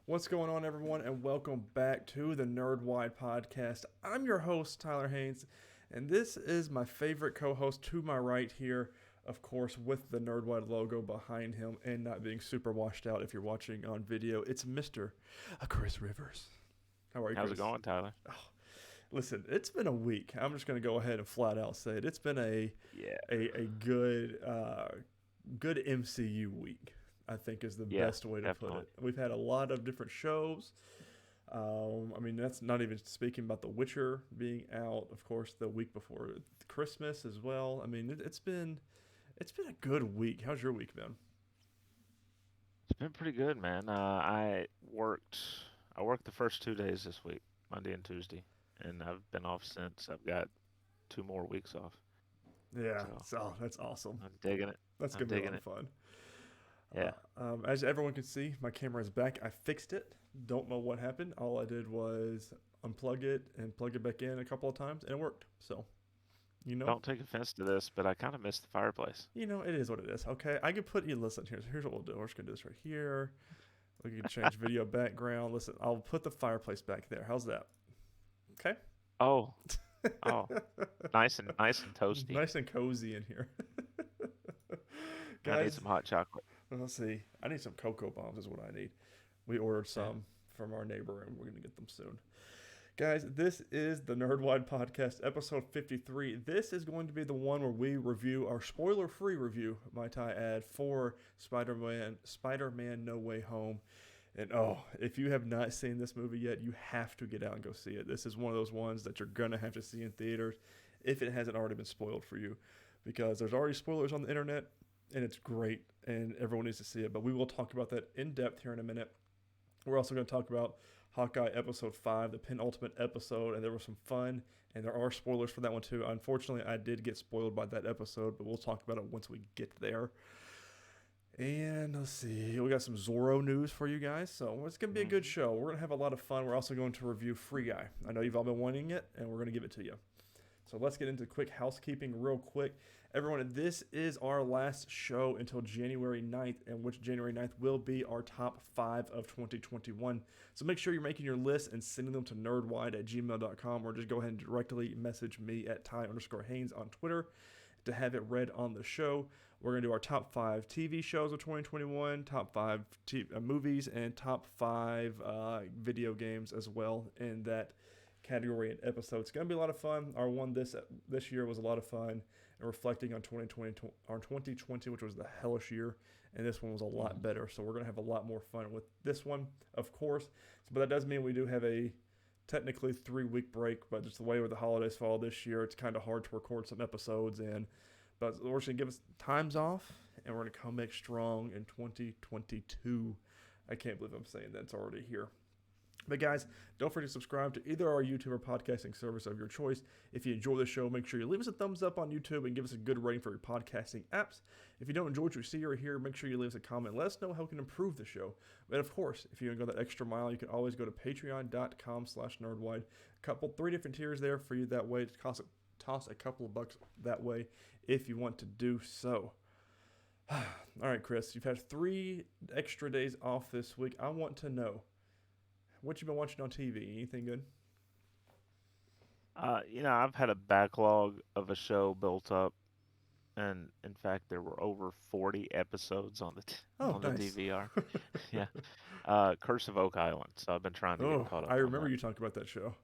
What's going on, everyone, and welcome back to the Nerdwide podcast. I'm your host, Tyler Haynes, and this is my favorite co host to my right here, of course, with the Nerdwide logo behind him and not being super washed out if you're watching on video. It's Mr. Chris Rivers. How are you, How's it Chris? going, Tyler? Oh, listen, it's been a week. I'm just going to go ahead and flat out say it. It's been Yeah, a good MCU week, I think is the yeah, best way to put definitely. it. We've had a lot of different shows. I mean, that's not even speaking about The Witcher being out, of course, the week before Christmas as well. I mean, it's been a good week. How's your week been? It's been pretty good, man. I worked the first 2 days this week, Monday and Tuesday, and I've been off since. I've got 2 more weeks off, Yeah, so so that's awesome. I'm digging it. That's I'm gonna be a lot digging of it. fun. Yeah. As everyone can see, my camera is back. I fixed it. Don't know what happened. All I did was unplug it and plug it back in a couple of times, and it worked. So, you know, Don't take offense to this, but I kind of miss the fireplace. it is what it is. Okay, I can put you. Listen, here's what we'll do. We're just gonna do this right here. We can change video background. Listen, I'll put the fireplace back there. How's that? Okay. Oh, oh, nice and toasty. Nice and cozy in here, I need guys. some hot chocolate. Let's see. I need some cocoa bombs. Is what I need. We ordered Yeah. some from our neighbor, and we're gonna get them soon. Guys, this is the Nerdwide Podcast, episode 53. This is going to be the one where we review our spoiler-free review, might I add, for Spider-Man No Way Home. And oh, if you have not seen this movie yet, you have to get out and go see it. This is one of those ones that you're going to have to see in theaters if it hasn't already been spoiled for you. Because there's already spoilers on the internet, and it's great, and everyone needs to see it. But we will talk about that in depth here in a minute. We're also going to talk about Hawkeye episode 5, the penultimate episode, and there was some fun, and there are spoilers for that one too. Unfortunately, I did get spoiled by that episode, but we'll talk about it once we get there. And let's see, we got some Zorro news for you guys, so it's going to be a good Hmm. show. We're going to have a lot of fun. We're also going to review Free Guy. I know you've all been wanting it, and we're going to give it to you. So let's get into quick housekeeping real quick. Everyone, this is our last show until January 9th, and which January 9th will be our top 5 of 2021. So make sure you're making your list and sending them to nerdwide@gmail.com, or just go ahead and directly message me at Ty_Haynes on Twitter to have it read on the show. We're going to do our top 5 TV shows of 2021, top 5 movies, and top 5 video games as well in that category and episode. It's going to be a lot of fun. Our one this year was a lot of fun, and reflecting on 2020, which was the hellish year, and this one was a lot Hmm. better. So we're going to have a lot more fun with this one, of course. But that does mean we do have a technically 3 week break, but just the way where the holidays fall this year, it's kind of hard to record some episodes in. But we're just going to give us times off, and we're going to come back strong in 2022. I can't believe I'm saying that. It's already here. But guys, don't forget to subscribe to either our YouTube or podcasting service of your choice. If you enjoy the show, make sure you leave us a thumbs up on YouTube and give us a good rating for your podcasting apps. If you don't enjoy what you see or hear, make sure you leave us a comment. Let us know how we can improve the show. And of course, if you want to go that extra mile, you can always go to patreon.com/nerdwide. Three different tiers there for you that way. Toss a couple of bucks that way if you want to do so. All right, Chris, you've had 3 extra days off this week. I want to know what you been watching on TV. Anything good? I've had a backlog of a show built up, and in fact, there were over 40 episodes on the Oh, on the nice. DVR. Yeah. Curse of Oak Island. So I've been trying to get Oh, caught I up on remember that. you talking about that show.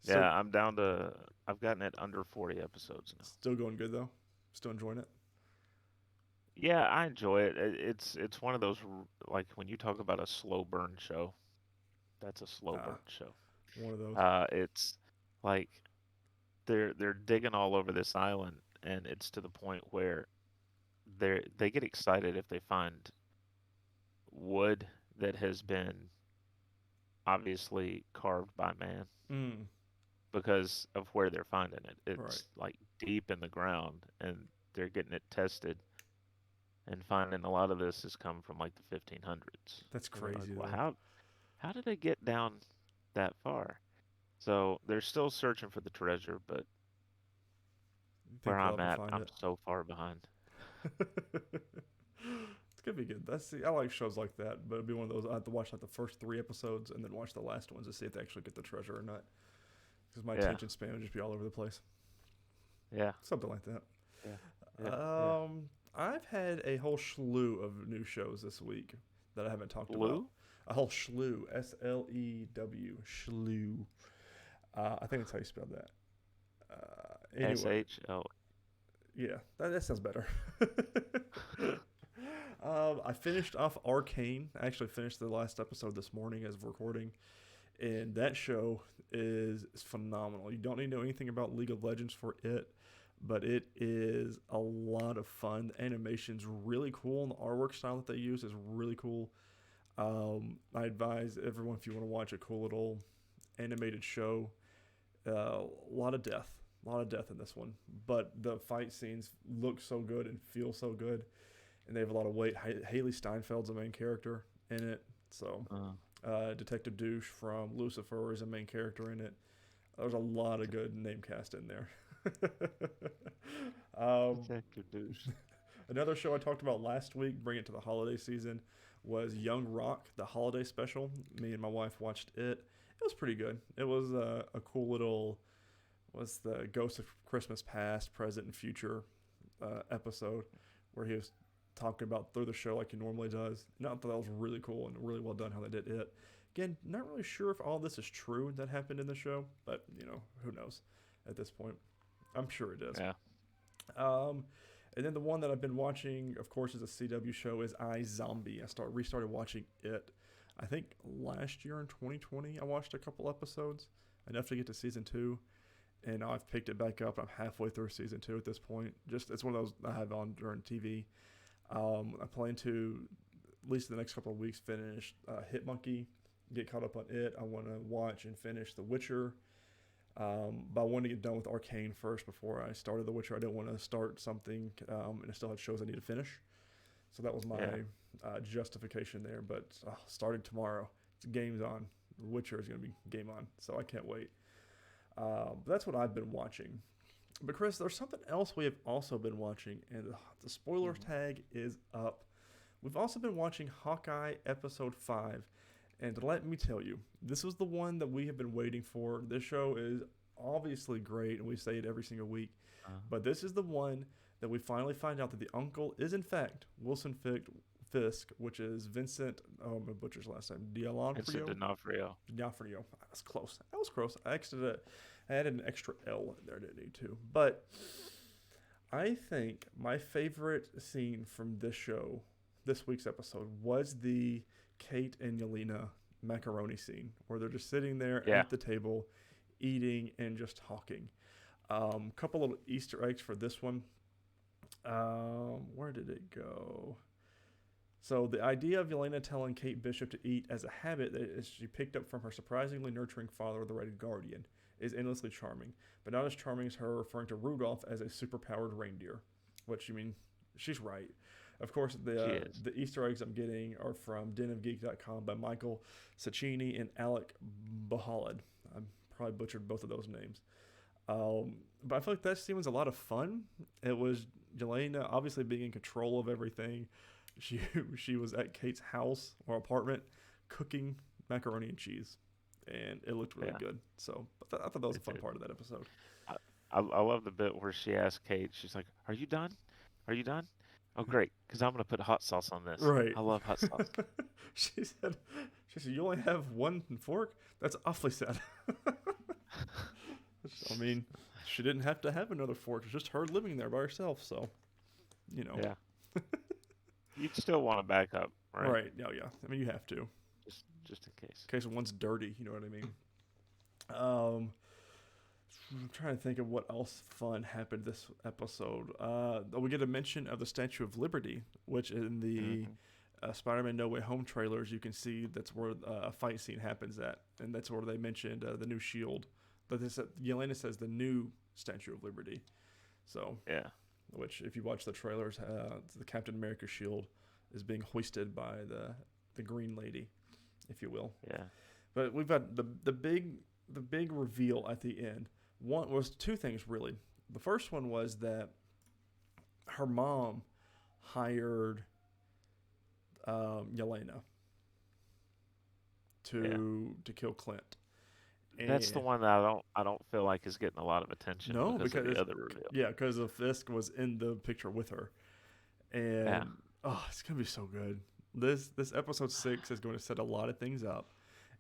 So, Yeah, I've gotten it under 40 episodes now. still going good though. Still enjoying it. Yeah, I enjoy it. It's one of those like when you talk about a slow burn show, that's a slow Ah, burn show. one of those. It's like they're digging all over this island, and it's to the point where they get excited if they find wood that has been obviously carved by man Mm, because of where they're finding it. right. It's like deep in the ground, and they're getting it tested and finding a lot of this has come from like the 1500s. That's And they're like, crazy well, though. how did they get down that far? So they're still searching for the treasure, but You where think they'll I'm ever at, find I'm it? so far behind. It's gonna be good. I like shows like that, but it'd be one of those I have to watch like the first 3 episodes and then watch the last ones to see if they actually get the treasure or not. Because my Yeah. attention span would just be all over the place. Yeah. Something like that. Yeah. Yeah. Yeah. I've had a whole slew of new shows this week that I haven't talked about. Blue? A whole slew, SLEW, slew. I think that's how you spell that. Anyway, SHL. yeah, that sounds better. I finished off Arcane. I actually finished the last episode this morning as of recording, and that show is phenomenal. You don't need to know anything about League of Legends for it, but it is a lot of fun. The animation's really cool, and the artwork style that they use is really cool. I advise everyone, if you want to watch a cool little animated show, a lot of death. A lot of death in this one, but the fight scenes look so good and feel so good, and they have a lot of weight. Haley Steinfeld's the main character in it, so Detective Douche from Lucifer is a main character in it. There's a lot of good name cast in there. Detective Douche. Another show I talked about last week, bring it to the holiday season, was Young Rock, the holiday special. Me and my wife watched it. It was pretty good. It was a cool little, was the Ghost of Christmas Past, Present, and Future episode where he was talking about through the show like he normally does. And I thought that was really cool and really well done how they did it. Again, not really sure if all this is true that happened in the show, but, who knows at this point. I'm sure it is. Yeah. And then the one that I've been watching, of course, is a CW show, is iZombie. I restarted watching it. I think last year in 2020, I watched a couple episodes, enough to get to season 2. And now I've picked it back up. I'm halfway through season 2 at this point. It's one of those I have on during TV. I plan to, at least in the next couple of weeks, finish Hitmonkey, get caught up on it. I want to watch and finish The Witcher. But I wanted to get done with Arcane first before I started The Witcher. I didn't want to start something and I still had shows I need to finish. So that was my justification there. But starting tomorrow, game's on. The Witcher is going to be game on. So I can't wait. But that's what I've been watching. But Chris, there's something else we have also been watching, and the spoiler tag is up. We've also been watching Hawkeye episode 5, and let me tell you, this was the one that we have been waiting for. This show is obviously great, and we say it every single week, but this is the one that we finally find out that the uncle is in fact Wilson Fisk, which is Vincent, my butcher's last name, Vincent D'Onofrio. D'Onofrio. That was close. I added an extra L in there, didn't need to. But I think my favorite scene from this show, this week's episode, was the Kate and Yelena macaroni scene, where they're just sitting there at the table, eating and just talking. Couple little Easter eggs for this one. Where did it go? So the idea of Yelena telling Kate Bishop to eat as a habit that she picked up from her surprisingly nurturing father, the Red Guardian, is endlessly charming, but not as charming as her referring to Rudolph as a superpowered reindeer, which, she's right. Of course, the Easter eggs I'm getting are from denofgeek.com by Michael Sacchini and Alec Bahalad. I probably butchered both of those names. But I feel like that scene was a lot of fun. It was Yelena obviously being in control of everything. She was at Kate's house or apartment cooking macaroni and cheese, and it looked really good. So I thought that was a fun part of that episode. I love the bit where she asked Kate, she's like, "Are you done? Are you done? Oh, great, because I'm going to put hot sauce on this." Right. I love hot sauce. She said, "You only have one fork? That's awfully sad." She didn't have to have another fork. It's just her living there by herself, so, Yeah. You'd still want to back up, right? Right. Yeah. You have to. Just in case. In case one's dirty, you know what I mean? I'm trying to think of what else fun happened this episode. We get a mention of the Statue of Liberty, which in the Spider-Man No Way Home trailers, you can see that's where a fight scene happens at, and that's where they mentioned the new shield. But Yelena says the new Statue of Liberty. So which, if you watch the trailers, the Captain America shield is being hoisted by the Green Lady, if you will. Yeah. But we've got the big reveal at the end. One was two things really. The first one was that her mom hired Yelena Yeah. to kill Clint. That's the And one that I don't feel like is getting a lot of attention no, because of because the other reveal. yeah, because the Fisk was in the picture with her, Yeah. and oh, it's gonna be so good. This episode 6 is going to set a lot of things up,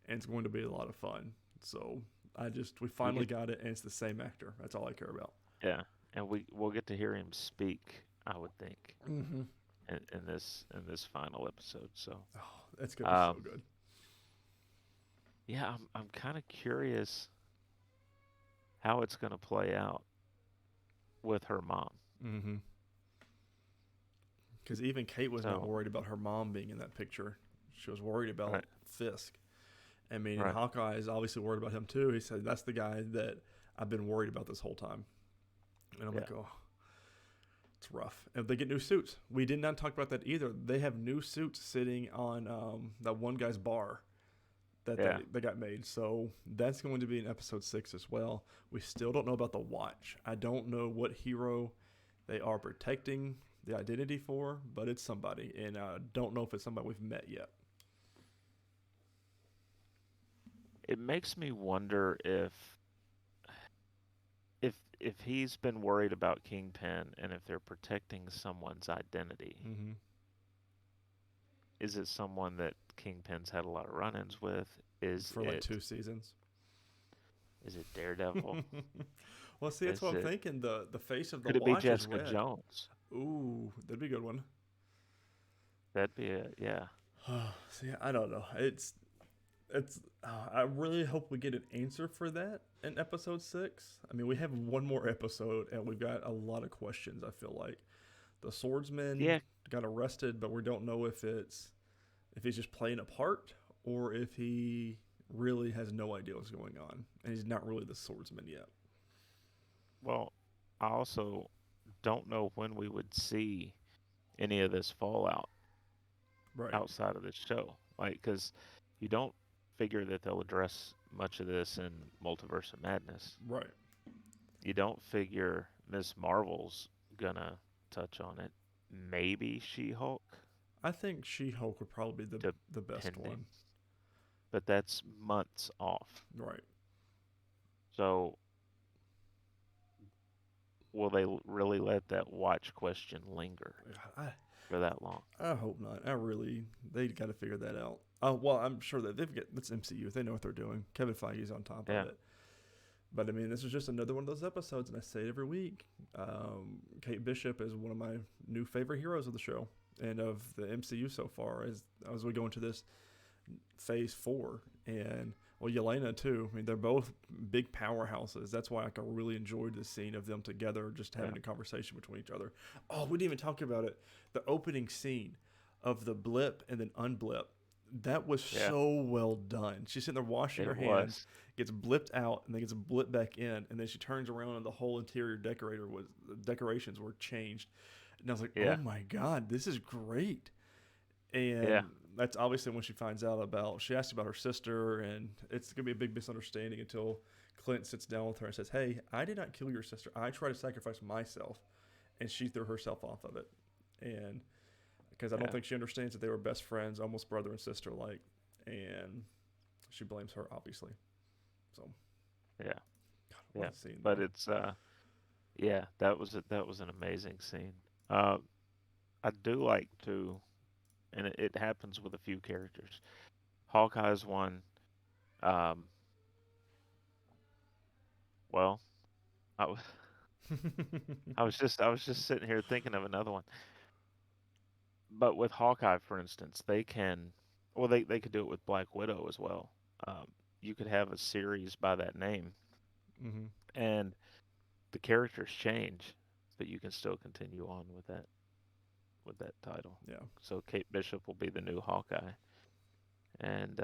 and it's going to be a lot of fun. So we We finally get got it, and it's the same actor. That's all I care about. yeah, and we'll get to hear him speak, I would think, Mm-hmm. in this final episode. So, Oh, it's gonna be so um, good. yeah, I'm kind of curious how it's gonna play out with her mom. Mm-hmm. Because even Kate was not So, worried about her mom being in that picture. She was worried about right, Fisk. I mean, and right, Hawkeye is obviously worried about him too. He said, "That's the guy that I've been worried about this whole time." And I'm yeah, like, "Oh, it's rough." And they get new suits. We did not talk about that either. They have new suits sitting on that one guy's bar that yeah. they got made. So that's going to be in episode 6 as well. We still don't know about the Watch. I don't know what hero they are protecting the identity for, but it's somebody, and I don't know if it's somebody we've met yet. It makes me wonder if he's been worried about Kingpin and if they're protecting someone's identity. Mm-hmm. Is it someone that Kingpin's had a lot of run-ins with? Is For like it 2 seasons. is it Daredevil? Well, see, that's Is what I'm it thinking. The face of the could it be Watch is Jessica red. Jones? Ooh, that'd be a good one. That'd be a yeah. See, I don't know. It's. I really hope we get an answer for that in episode 6. I mean, we have one more episode, and we've got a lot of questions. I feel like the swordsman Yeah, got arrested, but we don't know if he's just playing a part or if he really has no idea what's going on, and he's not really the swordsman yet. well, I also don't know when we would see any of this fallout Right. outside of this show. Like, because you don't figure that they'll address much of this in Multiverse of Madness. Right. You don't figure Miss Marvel's gonna touch on it. Maybe She-Hulk, I think She-Hulk would probably be the best depending, one. but that's months off. Right. So, will they really let that watch question linger I for that long? I hope not. They got to figure that out. Well, I'm sure that they've got that's MCU. They know what they're doing. Kevin Feige's on top Yeah, of it. But I mean, this is just another one of those episodes, and I say it every week. Kate Bishop is one of my new favorite heroes of the show and of the MCU so far. As we go into this phase 4, and well, Yelena too. I mean, they're both big powerhouses. That's why I really enjoyed the scene of them together, just yeah, having a conversation between each other. Oh, we didn't even talk about it. The opening scene of the blip and then unblip. That was yeah. so well done. She's sitting there washing her It hands, was. gets blipped out, and then gets blipped back in, and then she turns around and the whole interior decorations were changed. And I was like, oh Yeah, my god, this is great. yeah, And that's obviously when she finds out she asked about her sister, and it's going to be a big misunderstanding until Clint sits down with her and says, hey, I did not kill your sister. I tried to sacrifice myself. And she threw herself off of it. And because I don't yeah, think she understands that they were best friends, almost brother and sister like. And she blames her, obviously. So, yeah, God, what yeah. a scene, But though. it's yeah, that was an amazing scene. Uh, I do like to, and it happens with a few characters. Hawkeye's one. Um, well, I was I was just sitting here thinking of another one. But with Hawkeye, for instance, well, they could do it with Black Widow as well. Um, you could have a series by that name, Mm-hmm. and the characters change, but you can still continue on with that title. Yeah. So Kate Bishop will be the new Hawkeye, and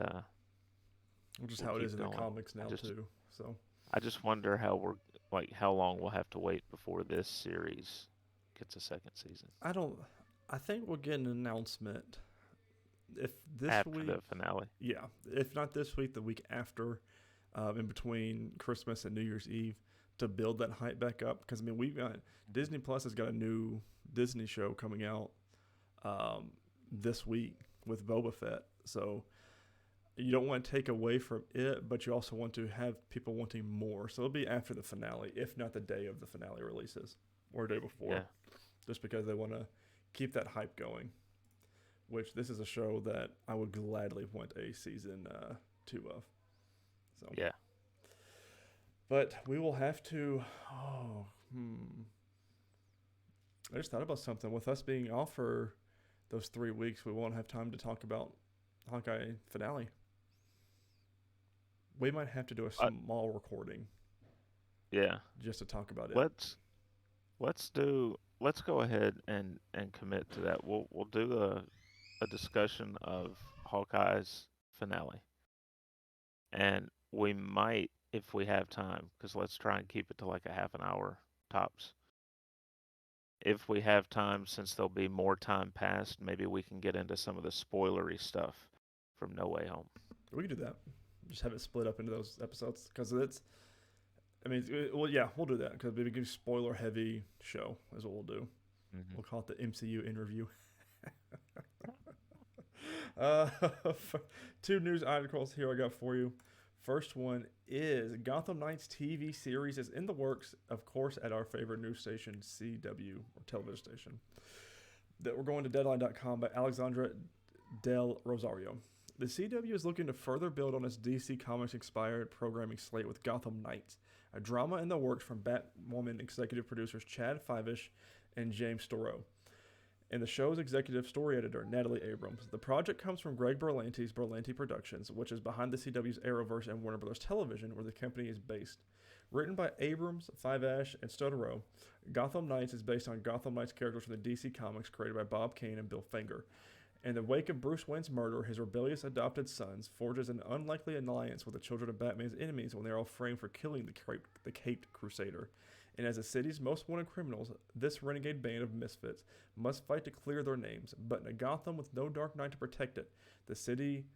Which is we'll how it is keep in the going. comics I now, just too. So, I just wonder how long we'll have to wait before this series gets a second season I think we'll get an announcement if this after week. the finale. Yeah, if not this week, the week after, in between Christmas and New Year's Eve, to build that hype back up. Because I mean, we've got Disney Plus has got a new Disney show coming out this week with Boba Fett. So you don't want to take away from it, but you also want to have people wanting more. So it'll be after the finale, if not the day of the finale releases, or day before, Yeah. just because they want to keep that hype going. Which this is a show that I would gladly want a season 2 of. So Yeah. but we will have to. I just thought about something. With us being off for those 3 weeks, we won't have time to talk about Hawkeye finale. We might have to do a small recording. Yeah. Just to talk about it. Let's go ahead and commit to that. We'll do a discussion of Hawkeye's finale. And we might, if we have time, because let's try and keep it to like a half an hour tops. If we have time, since there'll be more time passed, maybe we can get into some of the spoilery stuff from No Way Home. We can do that. Just have it split up into those episodes because it's. I mean, well, yeah, we'll do that because we can spoiler heavy show is what we'll do. Mm-hmm. We'll call it the MCU interview. 2 news articles here I got for you. First one is Gotham Knights TV series is in the works, of course, at our favorite news station, CW, or television station. That we're going to Deadline.com by Alexandra Del Rosario. The CW is looking to further build on its DC Comics-inspired programming slate with Gotham Knights, a drama in the works from Batwoman executive producers Chad Fivish and James Storrow, and the show's executive story editor, Natalie Abrams. The project comes from Greg Berlanti's Berlanti Productions, which is behind the CW's Arrowverse and Warner Bros. Television, where the company is based. Written by Abrams, Fivish, and Storrow, Gotham Knights is based on Gotham Knights characters from the DC Comics created by Bob Kane and Bill Finger. In the wake of Bruce Wayne's murder, his rebellious adopted sons forges an unlikely alliance with the children of Batman's enemies when they are all framed for killing the Caped Crusader. And as the city's most wanted criminals, this renegade band of misfits must fight to clear their names. But in a Gotham with no Dark Knight to protect it, the city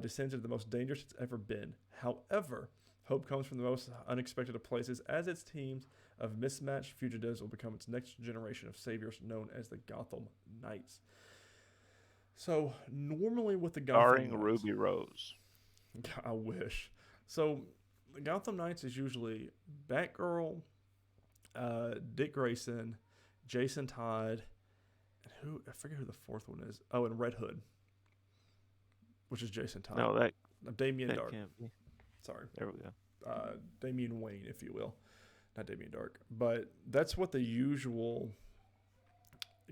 descends into the most dangerous it's ever been. However, hope comes from the most unexpected of places, as its teams of mismatched fugitives will become its next generation of saviors, known as the Gotham Knights. So normally with the Gotham Starring Knights, Ruby Rose. I wish. So the Gotham Knights is usually Batgirl, Dick Grayson, Jason Todd, and I forget who the fourth one is. Oh, and Red Hood, which is Jason Todd. No, that Damian Dark. can't be. Sorry, There we go. Damian Wayne, if you will, not Damian Dark. But that's what the usual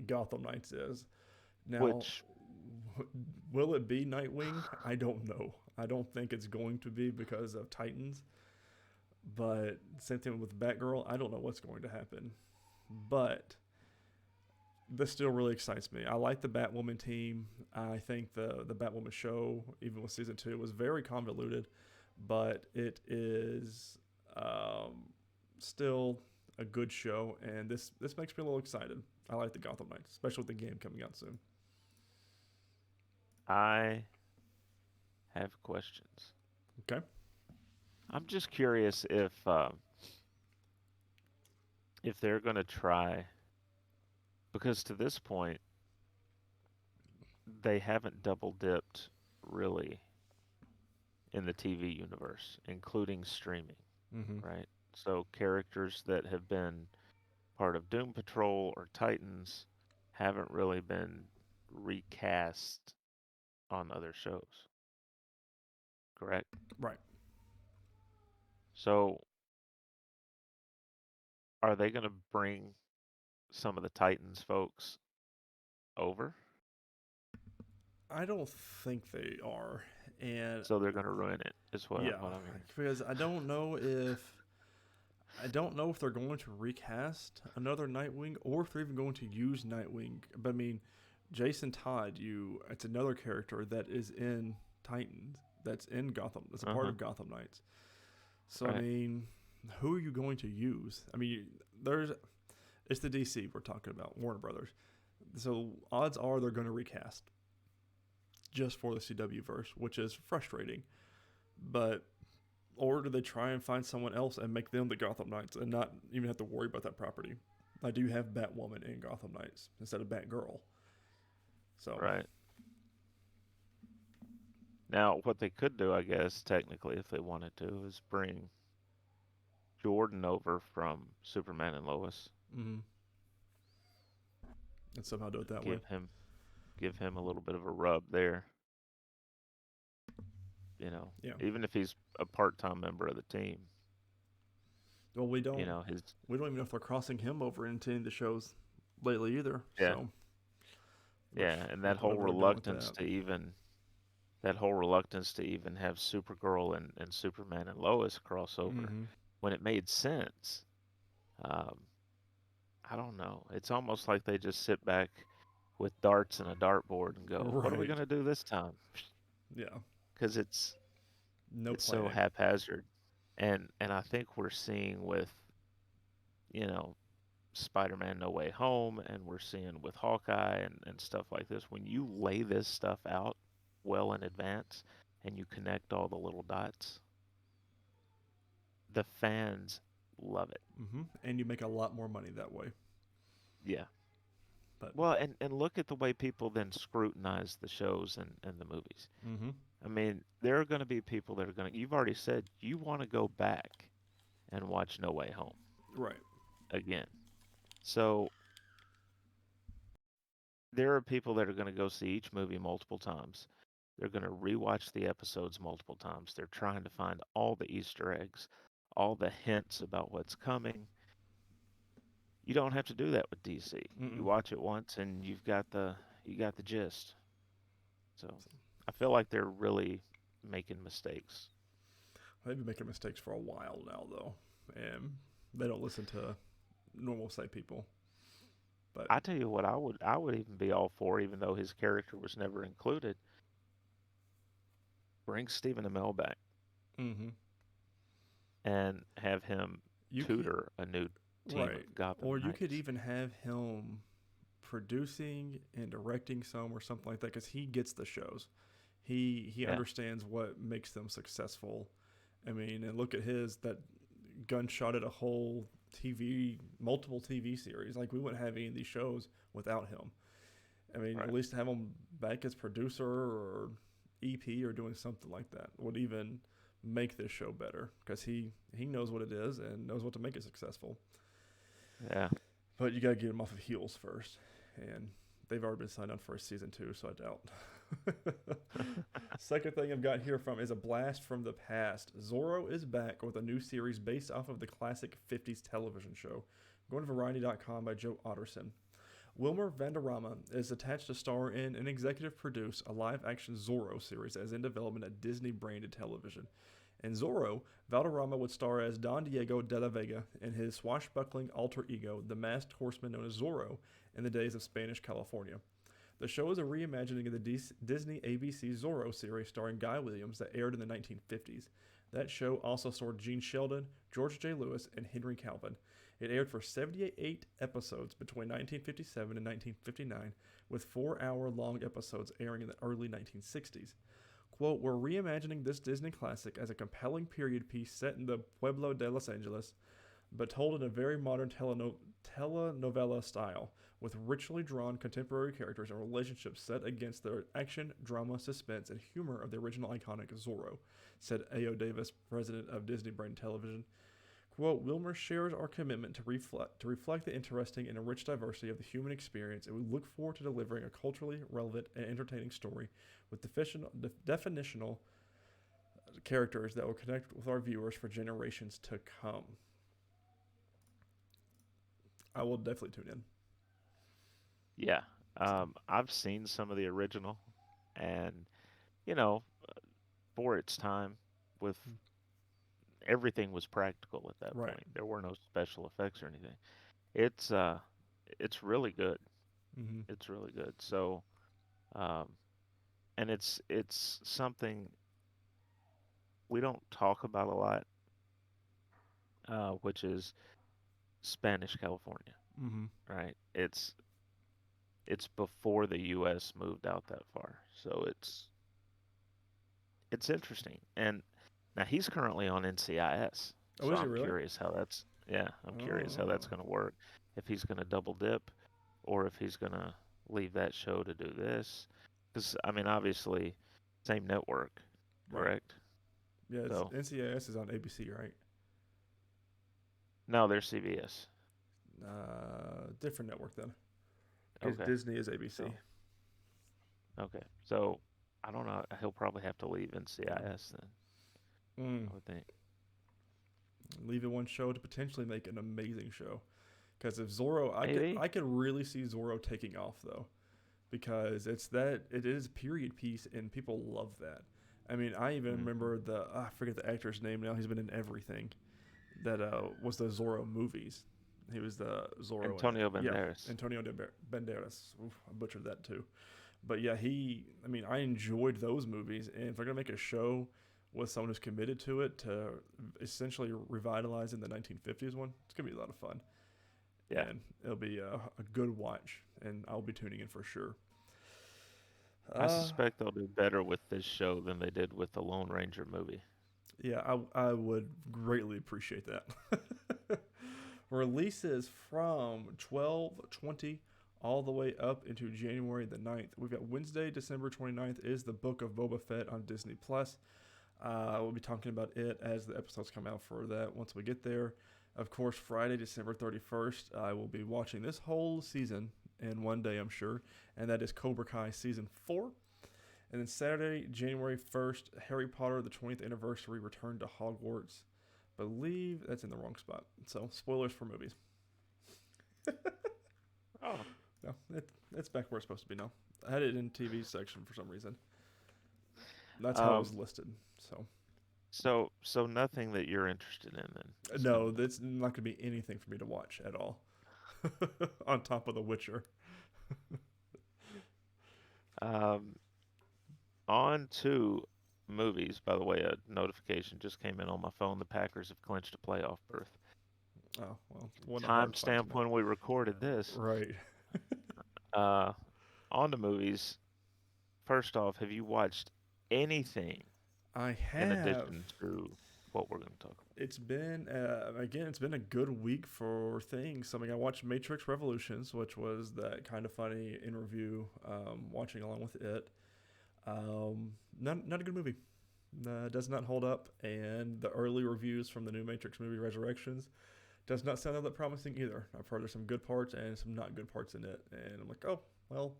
Gotham Knights is. Now, will it be Nightwing? I don't know. I don't think it's going to be because of Titans. But same thing with Batgirl. I don't know what's going to happen. But this still really excites me. I like the Batwoman team. I think the Batwoman show, even with season 2, was very convoluted. But it is still a good show. And this makes me a little excited. I like the Gotham Knights, especially with the game coming out soon. I have questions. Okay. I'm just curious if they're going to try, because to this point they haven't double dipped really in the TV universe, including streaming, right? So characters that have been part of Doom Patrol or Titans haven't really been recast on other shows. Correct? Right. So are they going to bring some of the Titans folks over? I don't think they are. And So they're going to ruin it, is what I'm hearing. because I don't know if they're going to recast another Nightwing or if they're even going to use Nightwing. But I mean, Jason Todd, it's another character that is in Titans, that's in Gotham, that's a part of Gotham Knights. So Right. I mean, who are you going to use? I mean, it's the DC we're talking about, Warner Brothers. So odds are they're going to recast just for the CW verse, which is frustrating. But or do they try and find someone else and make them the Gotham Knights and not even have to worry about that property? I do have Batwoman in Gotham Knights instead of Batgirl. So Right. Now, what they could do, I guess, technically, if they wanted to, is bring Jordan over from Superman and Lois, Mm-hmm. And somehow do it that way. give him give him a little bit of a rub there, you know, Yeah. even if he's a part-time member of the team, Well, you know, his we don't even know if they're crossing him over into any of the shows lately either. yeah, So yeah, and we'll that have to know whole where they're going with reluctance that. to even that whole reluctance to even have Supergirl and Superman and Lois crossover Mm-hmm. when it made sense. Um, I don't know. It's almost like they just sit back with darts and a dartboard and go, "What are we Right. gonna do this time?" Yeah. Because No it's so planning. haphazard, and I think we're seeing with you know Spider-Man No Way Home, and we're seeing with Hawkeye and stuff like this. When you lay this stuff out well in advance and you connect all the little dots, the fans love it. Mm-hmm. And you make a lot more money that way. Yeah. But Well, and look at the way people then scrutinize the shows and the movies. mm-hmm. I mean, there are going to be people that are going to, you've already said you want to go back and watch No Way Home Right. again. So there are people that are going to go see each movie multiple times. They're going to rewatch the episodes multiple times. They're trying to find all the Easter eggs, all the hints about what's coming. You don't have to do that with DC. You Mm-mm. watch it once and you got the gist. So I feel like they're really making mistakes. They've been making mistakes for a while now, though, and they don't listen to normal sight people. But I tell you what, I would even be all for, even though his character was never included, bring Stephen Amell back mm-hmm. and have him you could tutor a new team right, of Gotham or you could Knights. even have him producing and directing some or something like that because he gets the shows. He Yeah, understands what makes them successful. I mean, and look at his that gunshot at a whole multiple TV series. Like we wouldn't have any of these shows without him. I mean, at right. least have him back as producer or EP or doing something like that would even make this show better because he knows what it is and knows what to make it successful. Yeah. But you gotta get him off of heels first, and they've already been signed on for a season 2, so I doubt. Second thing I've got here from is a blast from the past. Zorro is back with a new series based off of the classic 50s television show. Going to Variety.com by Joe Otterson. Wilmer Valderrama is attached to star in and executive produce a live action Zorro series that is in development at Disney branded television. In Zorro, Valderrama would star as Don Diego de la Vega and his swashbuckling alter ego, the masked horseman known as Zorro, in the days of Spanish California. The show is a reimagining of the Disney ABC Zorro series starring Guy Williams that aired in the 1950s. That show also starred Gene Sheldon, George J. Lewis, and Henry Calvin. It aired for 78 episodes between 1957 and 1959, with 4-hour long episodes airing in the early 1960s. Quote, we're reimagining this Disney classic as a compelling period piece set in the Pueblo de Los Angeles, but told in a very modern telenovela style, with richly drawn contemporary characters and relationships set against the action, drama, suspense, and humor of the original iconic Zorro, said A.O. Davis, president of Disney Brand Television. Quote, Wilmer shares our commitment to reflect the interesting and enriched diversity of the human experience, and we look forward to delivering a culturally relevant and entertaining story with definitional characters that will connect with our viewers for generations to come. I will definitely tune in. Yeah. So, I've seen some of the original, and you know, for its time, with everything was practical at that right. point. There were no special effects or anything. It's uh, it's really good. Mm-hmm. It's really good. So, um, and it's something we don't talk about a lot, which is Spanish California, Mm-hmm. right? It's before the U.S. moved out that far, so it's interesting. And now he's currently on NCIS, Oh, so is he I'm really? curious how that's yeah, I'm curious how that's Oh. going to work. If he's going to double dip, or if he's going to leave that show to do this, because I mean, obviously. same network, Right. correct? Yeah, So NCIS is on ABC, right? no, they're CBS. Different network then, because Okay. Disney is ABC. So okay. So I don't know. He'll probably have to leave Yeah. NCIS then. Mm. I would think. Leaving one show to potentially make an amazing show. Because if Zorro, Maybe. I could really see Zorro taking off though, because it is a period piece and people love that. I mean, I even Hmm. remember I forget the actor's name now. He's been in everything that was the Zorro movies. He was the Zorro in it. Antonio Yeah, Banderas. Antonio Banderas. Oof, I butchered that too. But yeah, I mean, I enjoyed those movies, and if they're gonna make a show with someone who's committed to it to essentially revitalizing the 1950s one, it's gonna be a lot of fun, Yeah. and it'll be a good watch, and I'll be tuning in for sure. I Uh, suspect they'll do better with this show than they did with the Lone Ranger movie. yeah, I would greatly appreciate that. Releases from 12/20 all the way up into January the 9th. We've got Wednesday, December 29th is the Book of Boba Fett on Disney Plus. We'll be talking about it as the episodes come out for that once we get there. Of course, Friday, December 31st, I will be watching this whole season in one day, I'm sure, and that is Cobra Kai Season 4. And then Saturday, January 1st, Harry Potter, the 20th anniversary, Return to Hogwarts. Believe that's in the wrong spot. So, spoilers for movies. Oh. No, it's back where it's supposed to be now. I had it in TV section for some reason. That's how it was Um. listed. So, So nothing that you're interested in then. It's no, coming that's not going to be anything for me to watch at all. On top of The Witcher. up. On to movies. By the way, a notification just came in on my phone. The Packers have clinched a playoff berth. Oh, well, wasn't a hard fight Timestamp tonight. when we recorded this. Right. Uh, on to movies. First off, have you watched anything I in have. addition to what we're going to talk about? It's been a good week for things. I mean, I watched Matrix Revolutions, which was that kind of funny in review, watching along with it. Not a good movie. Does not hold up, and the early reviews from the new Matrix movie Resurrections does not sound all that promising either. I've heard there's some good parts and some not good parts in it, and I'm like, oh well,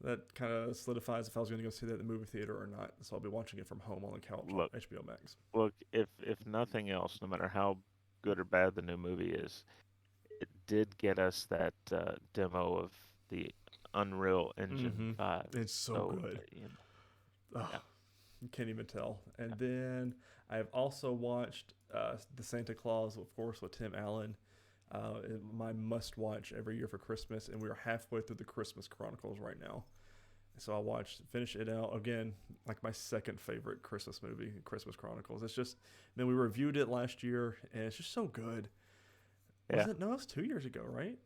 that kind of solidifies if I was going to go see that at the movie theater or not. So I'll be watching it from home on the couch on Look, HBO Max. look. If nothing else, no matter how good or bad the new movie is, it did get us that demo of the Unreal Engine Mm-hmm. 5. It's so So, good. Oh, yeah. you can't even tell. And then I have also watched the Santa Claus, of course, with Tim Allen. My must-watch every year for Christmas, and we are halfway through the Christmas Chronicles right now. So finish it out again, like my second favorite Christmas movie, Christmas Chronicles. It's just, then we reviewed it last year, and it's just so good. Was Yeah. it? No, it was 2 years ago, right?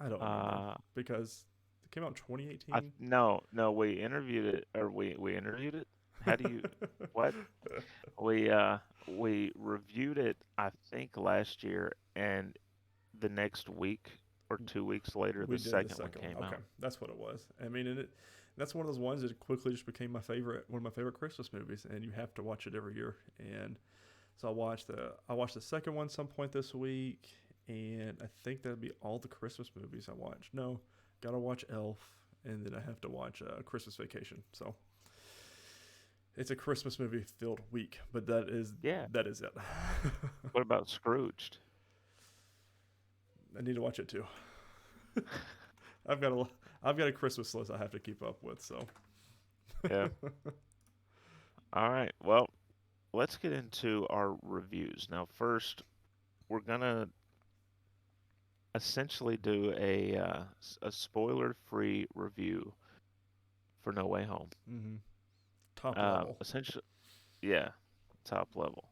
I don't remember Uh, because it came out in I 2018. no, no, we interviewed it, or we interviewed it. How do you what? We reviewed it, I think, last year, and the next week or 2 weeks later, We the did the second one second one. came Okay, out. that's what it was. I mean, that's one of those ones that quickly just became one of my favorite Christmas movies, and you have to watch it every year. And so I watched the second one some point this week, and I think that'd be all the Christmas movies I watched. No, gotta watch Elf, and then I have to watch Christmas Vacation. So it's a Christmas movie filled week, but Yeah. that is it. What about Scrooged? I need to watch it too. I've got a I've got a Christmas list I have to keep up with. So Yeah. All right. Well, let's get into our reviews. Now, first, we're gonna essentially do a spoiler-free review for No Way Home. mm-hmm. Top level. Essentially, yeah, top level.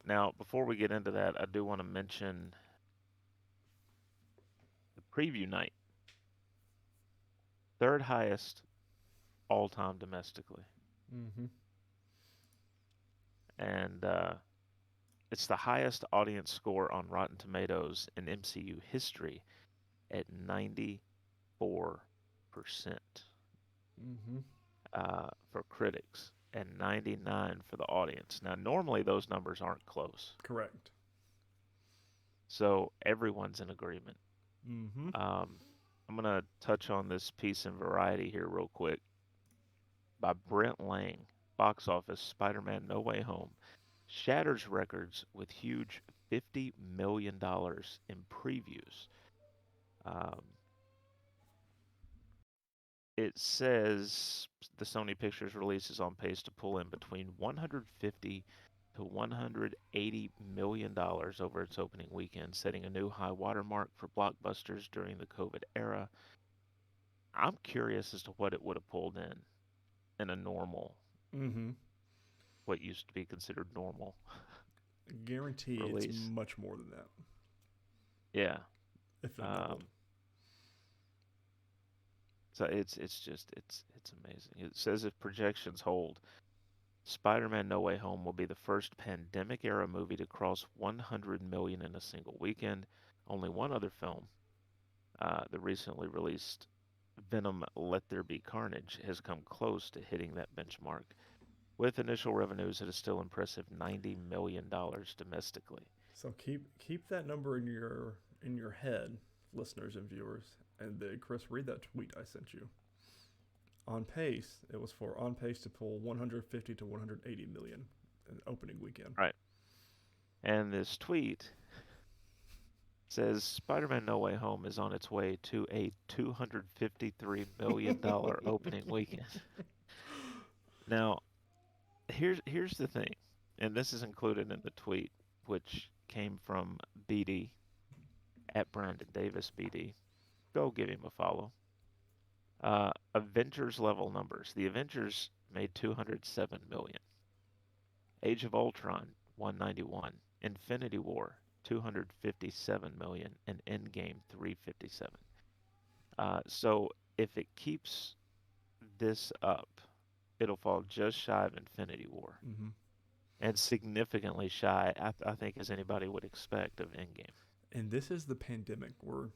Now, before we get into that, I do want to mention the preview night, third highest all time domestically. Mm-hmm. And it's the highest audience score on Rotten Tomatoes in MCU history at 94%. Mm-hmm. for critics and 99 for the audience. Now, normally those numbers aren't close, Correct. so everyone's in agreement. Mm-hmm. I'm gonna touch on this piece in Variety here real quick by Brent Lang. Box office Spider-Man No Way Home shatters records with huge $50 million in previews. Um, it says the Sony Pictures release is on pace to pull in between 150 to 180 million dollars over its opening weekend, setting a new high watermark for blockbusters during the COVID era. I'm curious as to what it would have pulled in a normal, Mm-hmm. what used to be considered normal Guarantee it's release. much more than that, Yeah. if not doubled. Um, so it's amazing. It says if projections hold, Spider-Man No Way Home will be the first pandemic era movie to cross 100 million in a single weekend. Only one other film, the recently released Venom Let There Be Carnage, has come close to hitting that benchmark, with initial revenues at a still impressive $90 million domestically. So keep that number in your head, listeners and viewers. And Chris, read that tweet I sent you. On pace, it was for on pace to pull 150 to 180 million in opening weekend. Right. And this tweet says Spider-Man No Way Home is on its way to a $253 million opening weekend. Now, here's the thing, and this is included in the tweet, which came from BD at Brandon Davis BD. Go give him a follow. Avengers level numbers. The Avengers made 207 million. Age of Ultron 191. Infinity War 257 million, and Endgame 357. So if it keeps this up, it'll fall just shy of Infinity War, Mm-hmm. and significantly shy, I think, as anybody would expect of Endgame. And this is the pandemic where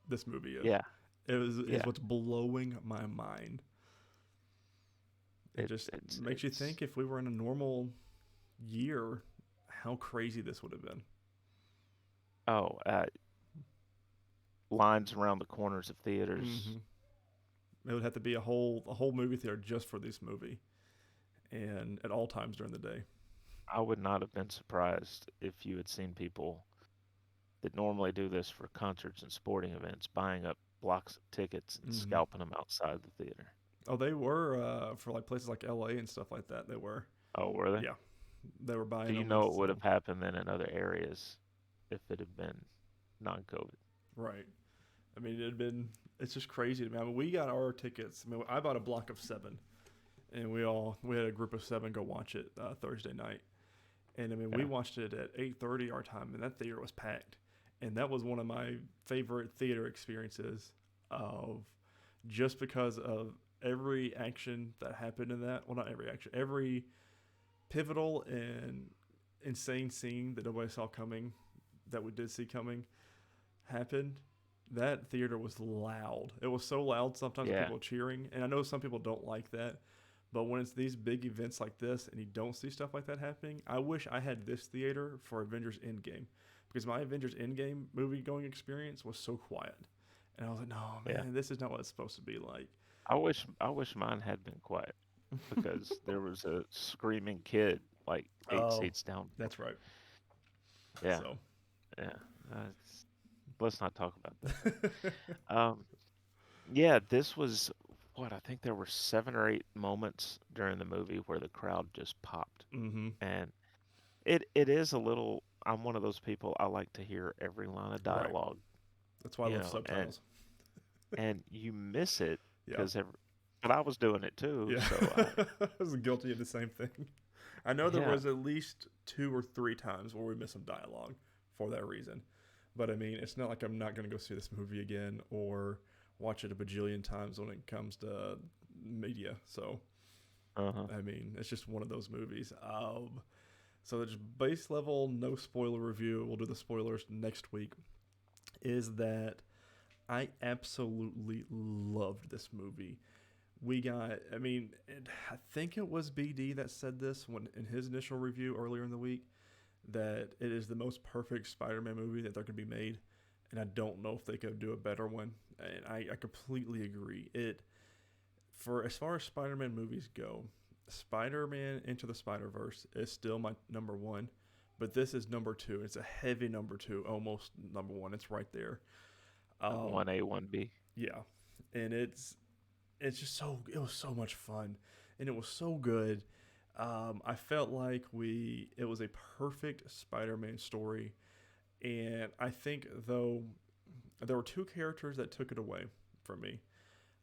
this movie is. Yeah, Is yeah. what's blowing my mind. It just makes you think if we were in a normal year, how crazy this would have been. Oh, lines around the corners of theaters. Mm-hmm. It would have to be a whole movie theater just for this movie, and at all times during the day. I would not have been surprised if you had seen people that normally do this for concerts and sporting events buying up blocks of tickets and Mm-hmm. scalping them outside the theater. Oh, they were for like places like L.A. and stuff like that. They were, Oh, were they? yeah, they were Do buying you them. know it would So have happened then in other areas if it had been non-COVID? right. I mean, it had been. It's just crazy to me. I mean, we got our tickets. I mean, I bought a block of 7, and we had a group of 7 go watch it Thursday night. And I mean, we Yeah. watched it at 8:30 our time, and that theater was packed. And that was one of my favorite theater experiences of just because of every action that happened in that. Well, not every action, every pivotal and insane scene that nobody saw coming, that we did see coming, happened. That theater was loud. It was so loud sometimes that Yeah. people were cheering. And I know some people don't like that. But when it's these big events like this and you don't see stuff like that happening, I wish I had this theater for Avengers Endgame. Because my Avengers Endgame movie going experience was so quiet. And I was like, no, Yeah. man, this is not what it's supposed to be like. I wish mine had been quiet because there was a screaming kid like 8 Oh, seats down. that's right. Yeah. So, Yeah. Let's not talk about that. Um, yeah, this was what I think there were 7 or 8 moments during the movie where the crowd just popped, mm-hmm. and it is a little. I'm one of those people. I like to hear every line of Right. dialogue, That's why I love and subtitles. you miss it Yeah. because but I was doing it too. Yeah. So I was guilty of the same thing. I know there yeah, was at least 2 or 3 times where we missed some dialogue for that reason. But I mean, it's not like I'm not going to go see this movie again or watch it a bajillion times when it comes to media. So, uh-huh. I mean, it's just one of those movies. So, the base level, no spoiler review. We'll do the spoilers next week. Is that I absolutely loved this movie. we got. I mean, I think it was BD that said this when in his initial review earlier in the week that it is the most perfect Spider-Man movie that there could be made, and I don't know if they could do a better one. And I completely agree. For as far as Spider-Man movies go, Spider-Man Into the Spider-Verse is still my number one, but this is number two. It's a heavy number two, almost number one. It's right there. 1A, 1B. Yeah, and it's just it was so much fun, and it was so good. I felt like it was a perfect Spider-Man story, and I think though there were two characters that took it away from me.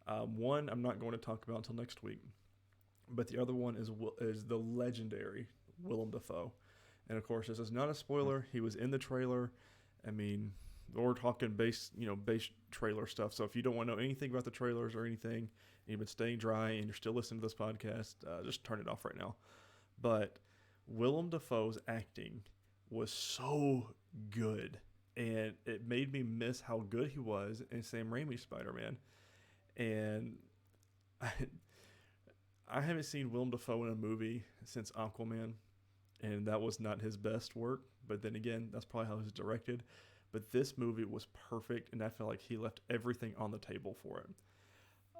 One I'm not going to talk about until next week, but the other one is the legendary Willem Dafoe, and of course this is not a spoiler. He was in the trailer. I mean, we're talking base trailer stuff. So if you don't want to know anything about the trailers or anything, and you've been staying dry and you're still listening to this podcast, just turn it off right now. But Willem Dafoe's acting was so good, and it made me miss how good he was in Sam Raimi's Spider-Man. And I haven't seen Willem Dafoe in a movie since Aquaman, and that was not his best work. But then again, that's probably how he was directed. But this movie was perfect, and I felt like he left everything on the table for it.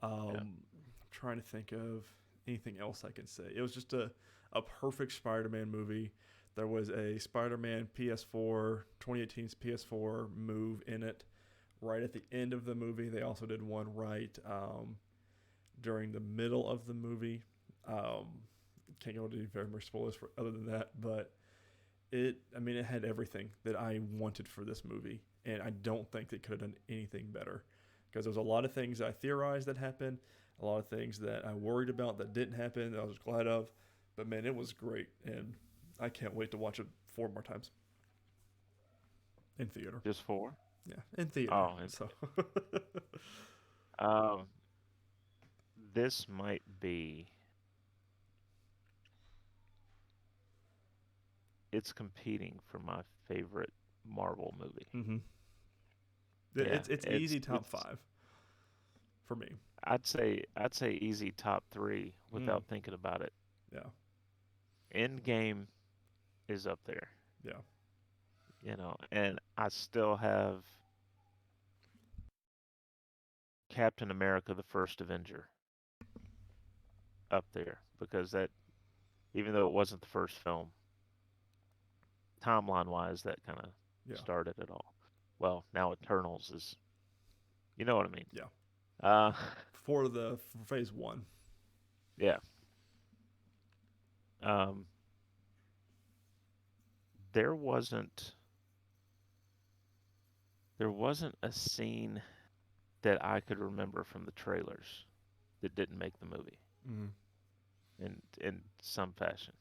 I'm trying to think of anything else I can say. It was just a perfect Spider-Man movie. There was a Spider-Man PS4, 2018's PS4 move in it. Right at the end of the movie, they also did one right during the middle of the movie. Can't go into very much spoilers other than that, but it had everything that I wanted for this movie, and I don't think they could have done anything better, because there was a lot of things I theorized that happened, a lot of things that I worried about that didn't happen that I was glad of, but man, it was great, and I can't wait to watch it 4 more times in theater. Just 4? Yeah, in theater. Oh, so this might be. It's competing for my favorite Marvel movie. mm-hmm. Yeah, it's easy top 5 for me. I'd say easy top 3 without thinking about it. Yeah. Endgame is up there. Yeah. And I still have Captain America: The First Avenger up there, because that, even though it wasn't the first film, timeline-wise, that kind of started it all. Well, now Eternals is, you know what I mean? Yeah. For phase 1. Yeah. There wasn't a scene that I could remember from the trailers that didn't make the movie. Mm-hmm. In some fashion.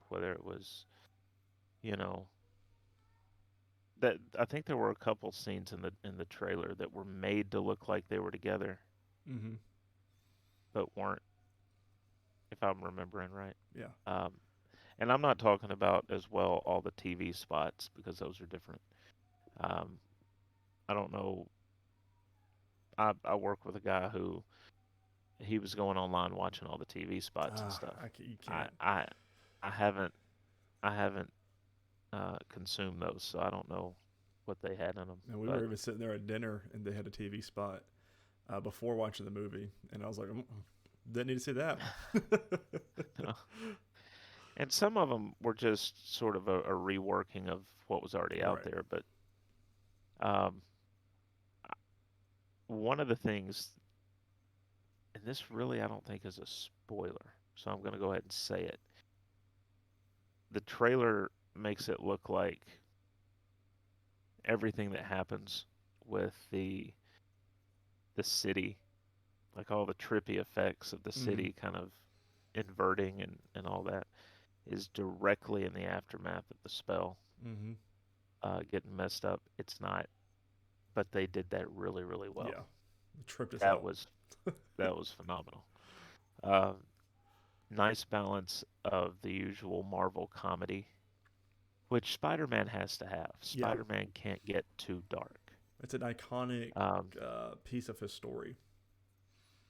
Whether it was, that I think there were a couple scenes in the trailer that were made to look like they were together, mm-hmm. but weren't, if I'm remembering right. Yeah. And I'm not talking about as well all the TV spots, because those are different. I don't know. I work with a guy who he was going online watching all the TV spots and stuff. You can't. I haven't consumed those, so I don't know what they had in them. And we were even sitting there at dinner, and they had a TV spot before watching the movie, and I was like, didn't need to see that. And some of them were just sort of a reworking of what was already out there. But one of the things, and this really I don't think is a spoiler, so I'm going to go ahead and say it. The trailer makes it look like everything that happens with the city, like all the trippy effects of the city kind of inverting and all that, is directly in the aftermath of the spell getting messed up. It's not, but they did that really, really well. Yeah, tripped us that out. was phenomenal. Nice balance of the usual Marvel comedy, which Spider-Man has to have. Spider-Man can't get too dark. It's an iconic piece of his story.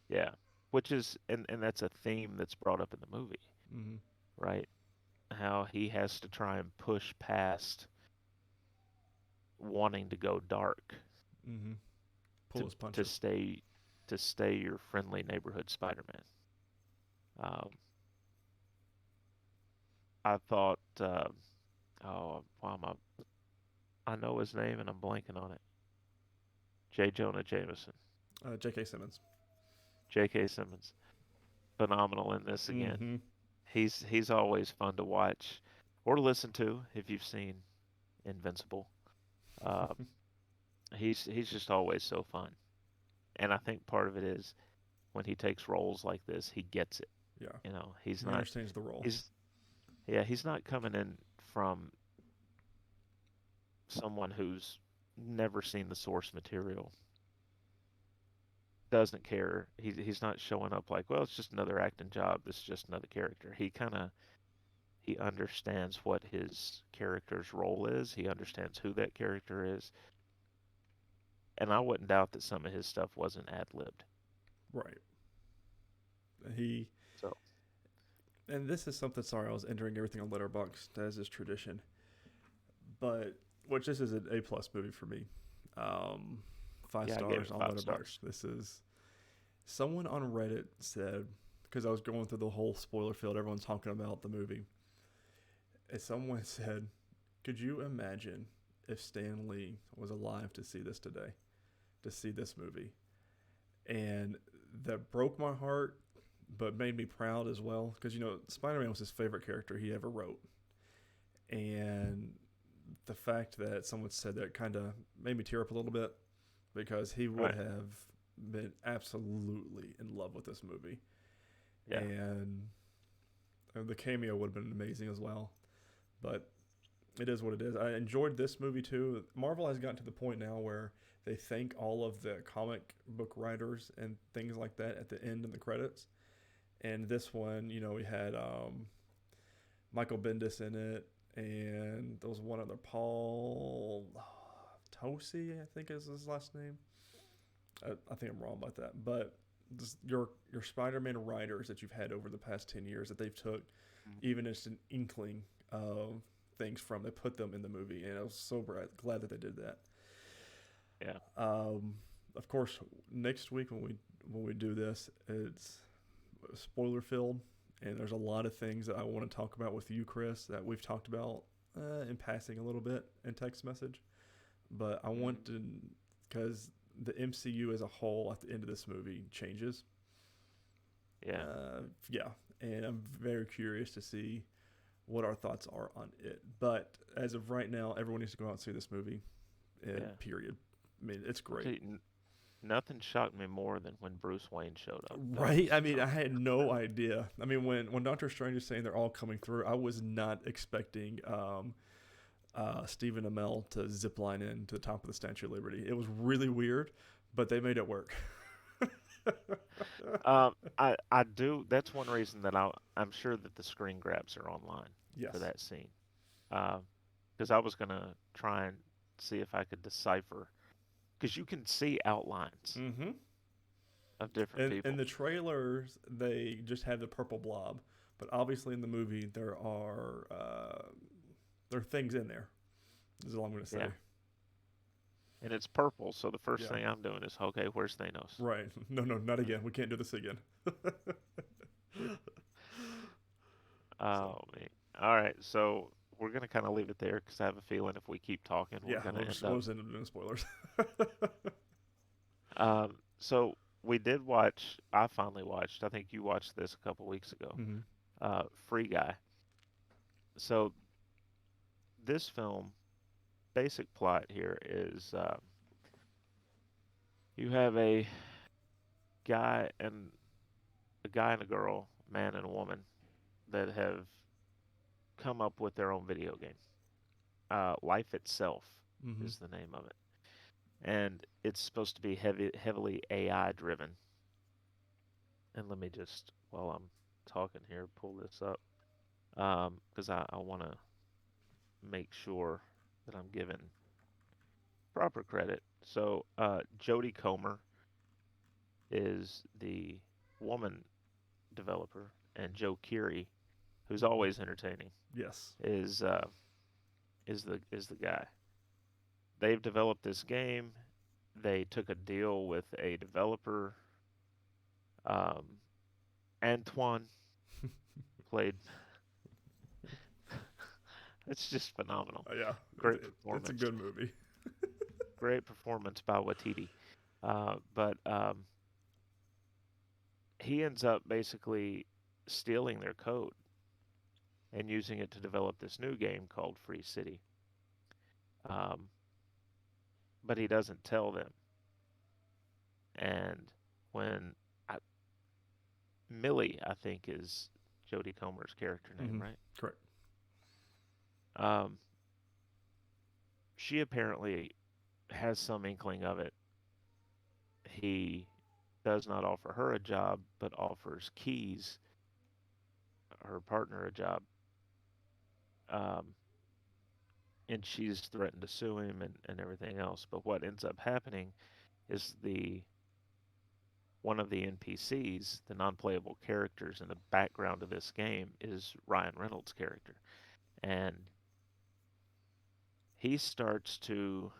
Yeah, which is and that's a theme that's brought up in the movie, Mm-hmm. right? How he has to try and push past wanting to go dark Mm-hmm. Pull to his to punches. stay to stay your friendly neighborhood Spider-Man. Um, I thought, oh, why am I know his name and I'm blanking on it. J. Jonah Jameson, J.K. Simmons. J.K. Simmons, phenomenal in this again. Mm-hmm. He's always fun to watch or listen to if you've seen Invincible. Uh, he's just always so fun, and I think part of it is when he takes roles like this, he gets it. Yeah. You know, he's He not understands the role. he's yeah, he's not coming in from someone who's never seen the source material, doesn't care. He's not showing up like, well, it's just another acting job. This is just another character. He understands what his character's role is. He understands who that character is, and I wouldn't doubt that some of his stuff wasn't ad-libbed. Right. He So and this is something. Sorry, I was entering everything on Letterboxd as is tradition, but which this is an A plus movie for me. Um, five yeah, I gave stars it on five Letterboxd. stars. This is someone on Reddit said because I was going through the whole spoiler field. Everyone's talking about the movie. And someone said, "Could you imagine if Stan Lee was alive to see this today, to see this movie?" And that broke my heart, but made me proud as well because Spider-Man was his favorite character he ever wrote, and the fact that someone said that kind of made me tear up a little bit because he would Right. have been absolutely in love with this movie, Yeah. and the cameo would have been amazing as well. But it is what it is. I enjoyed this movie too. Marvel has gotten to the point now where they thank all of the comic book writers and things like that at the end in the credits. And this one, we had Michael Bendis in it, and there was one other, Paul Tosi, I think is his last name. I think I'm wrong about that, but your Spider-Man writers that you've had over the past 10 years that they've took Mhm. even just an inkling of things from, they put them in the movie, and I was so glad that they did that. Yeah. Of course, next week when we do this, it's spoiler filled, and there's a lot of things that I want to talk about with you, Chris, that we've talked about in passing a little bit in text message. But I Mhm. want to, because the MCU as a whole at the end of this movie changes. Yeah. Yeah, and I'm very curious to see what our thoughts are on it. But as of right now, everyone needs to go out and see this movie. Yeah. Period. I mean, it's I'll tell great. you, nothing shocked me more than when Bruce Wayne showed up. That Right? was I mean, I had no idea. I mean, when Doctor Strange is saying they're all coming through, I was not expecting Stephen Amell to zip line in to the top of the Statue of Liberty. It was really weird, but they made it work. I do. That's one reason that I'm sure that the screen grabs are online for Yes. that scene. Because I was gonna try and see if I could decipher, because you can see outlines Mm-hmm. of different In people. the trailers, they just had the purple blob, but obviously in the movie there are things in there. Is all I'm going to say. Yeah, and it's purple. So the first Yeah. thing I'm doing is, okay, where's Thanos? Right. No, no, not again. We can't do this again. So Oh man. All right, so we're gonna kind of leave it there because I have a feeling if we keep talking, we're yeah, gonna end we'll up. just end up doing spoilers. So we did watch. I finally watched. I think you watched this a couple weeks ago. Mm-hmm. Free Guy. So this film, basic plot here is you have guy and a guy and a girl, man and a woman, that have come up with their own video game. Life Itself Mm-hmm. is the name of it, and it's supposed to be heavily AI driven. And let me just, while I'm talking here, pull this up because I want to make sure that I'm given proper credit. So Jodie Comer is the woman developer, and Joe Keery, who's always entertaining, Yes. is the guy. They've developed this game. They took a deal with a developer, um, Antoine played. It's just phenomenal. Yeah. Great It's a performance. good movie. Great performance by Watiti. But he ends up basically stealing their code and using it to develop this new game called Free City. Um, but he doesn't tell them. And when I, Millie, I think, is Jodie Comer's character name, right? Correct. Um, she apparently has some inkling of it. He does not offer her a job, but offers Keys, her partner, a job. Um, and she's threatened to sue him and everything else. But what ends up happening is the one of the NPCs, the non-playable characters in the background of this game, is Ryan Reynolds' character, and he starts to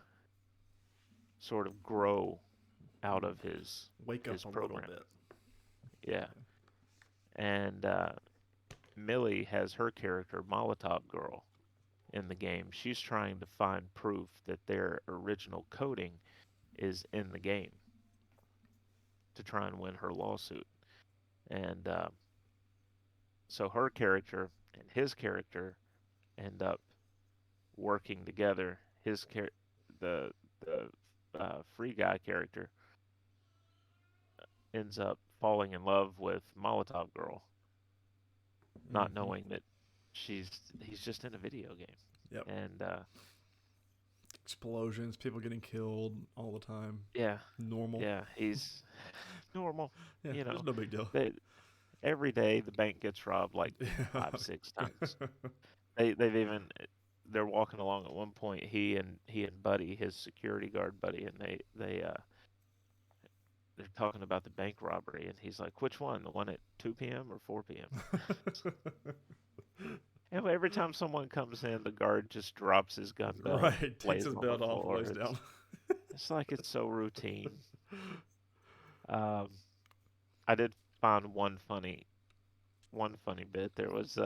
sort of grow out of Wake up his a little program. bit. Yeah, and Millie has her character Molotov Girl in the game. She's trying to find proof that their original coding is in the game to try and win her lawsuit. And so her character and his character end up working together. The free guy character ends up falling in love with Molotov Girl, not knowing that he's just in a video game. Yep. And explosions, people getting killed all the time. yeah, Normal. yeah, he's normal. Yeah, You know, there's no big deal. every day the bank gets robbed like 5, 6 times. They're walking along at one point. He and Buddy, his security guard buddy, and they're talking about the bank robbery, and he's like, "Which one? The one at 2 p.m. or 4 p.m.?" And every time someone comes in, the guard just drops his gun belt, Right, takes lays his on belt the off, floor. lays down. It's like it's so routine. Um, I did find one funny bit. There was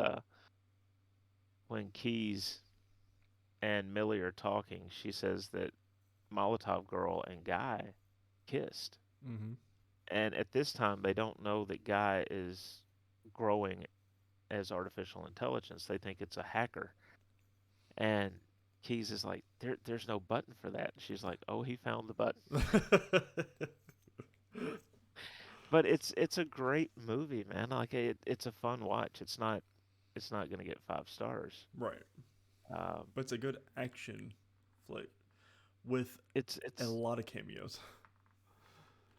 when Keys and Millie are talking, she says that Molotov Girl and Guy kissed. Mm-hmm. And at this time, they don't know that Guy is growing as artificial intelligence. They think it's a hacker. And Keys is like, there's no button for that. And she's like, oh, he found the button. But it's a great movie, man. Like it's a fun watch. It's not gonna get 5 stars. Right. Um, But it's a good action flick with it's a lot of cameos.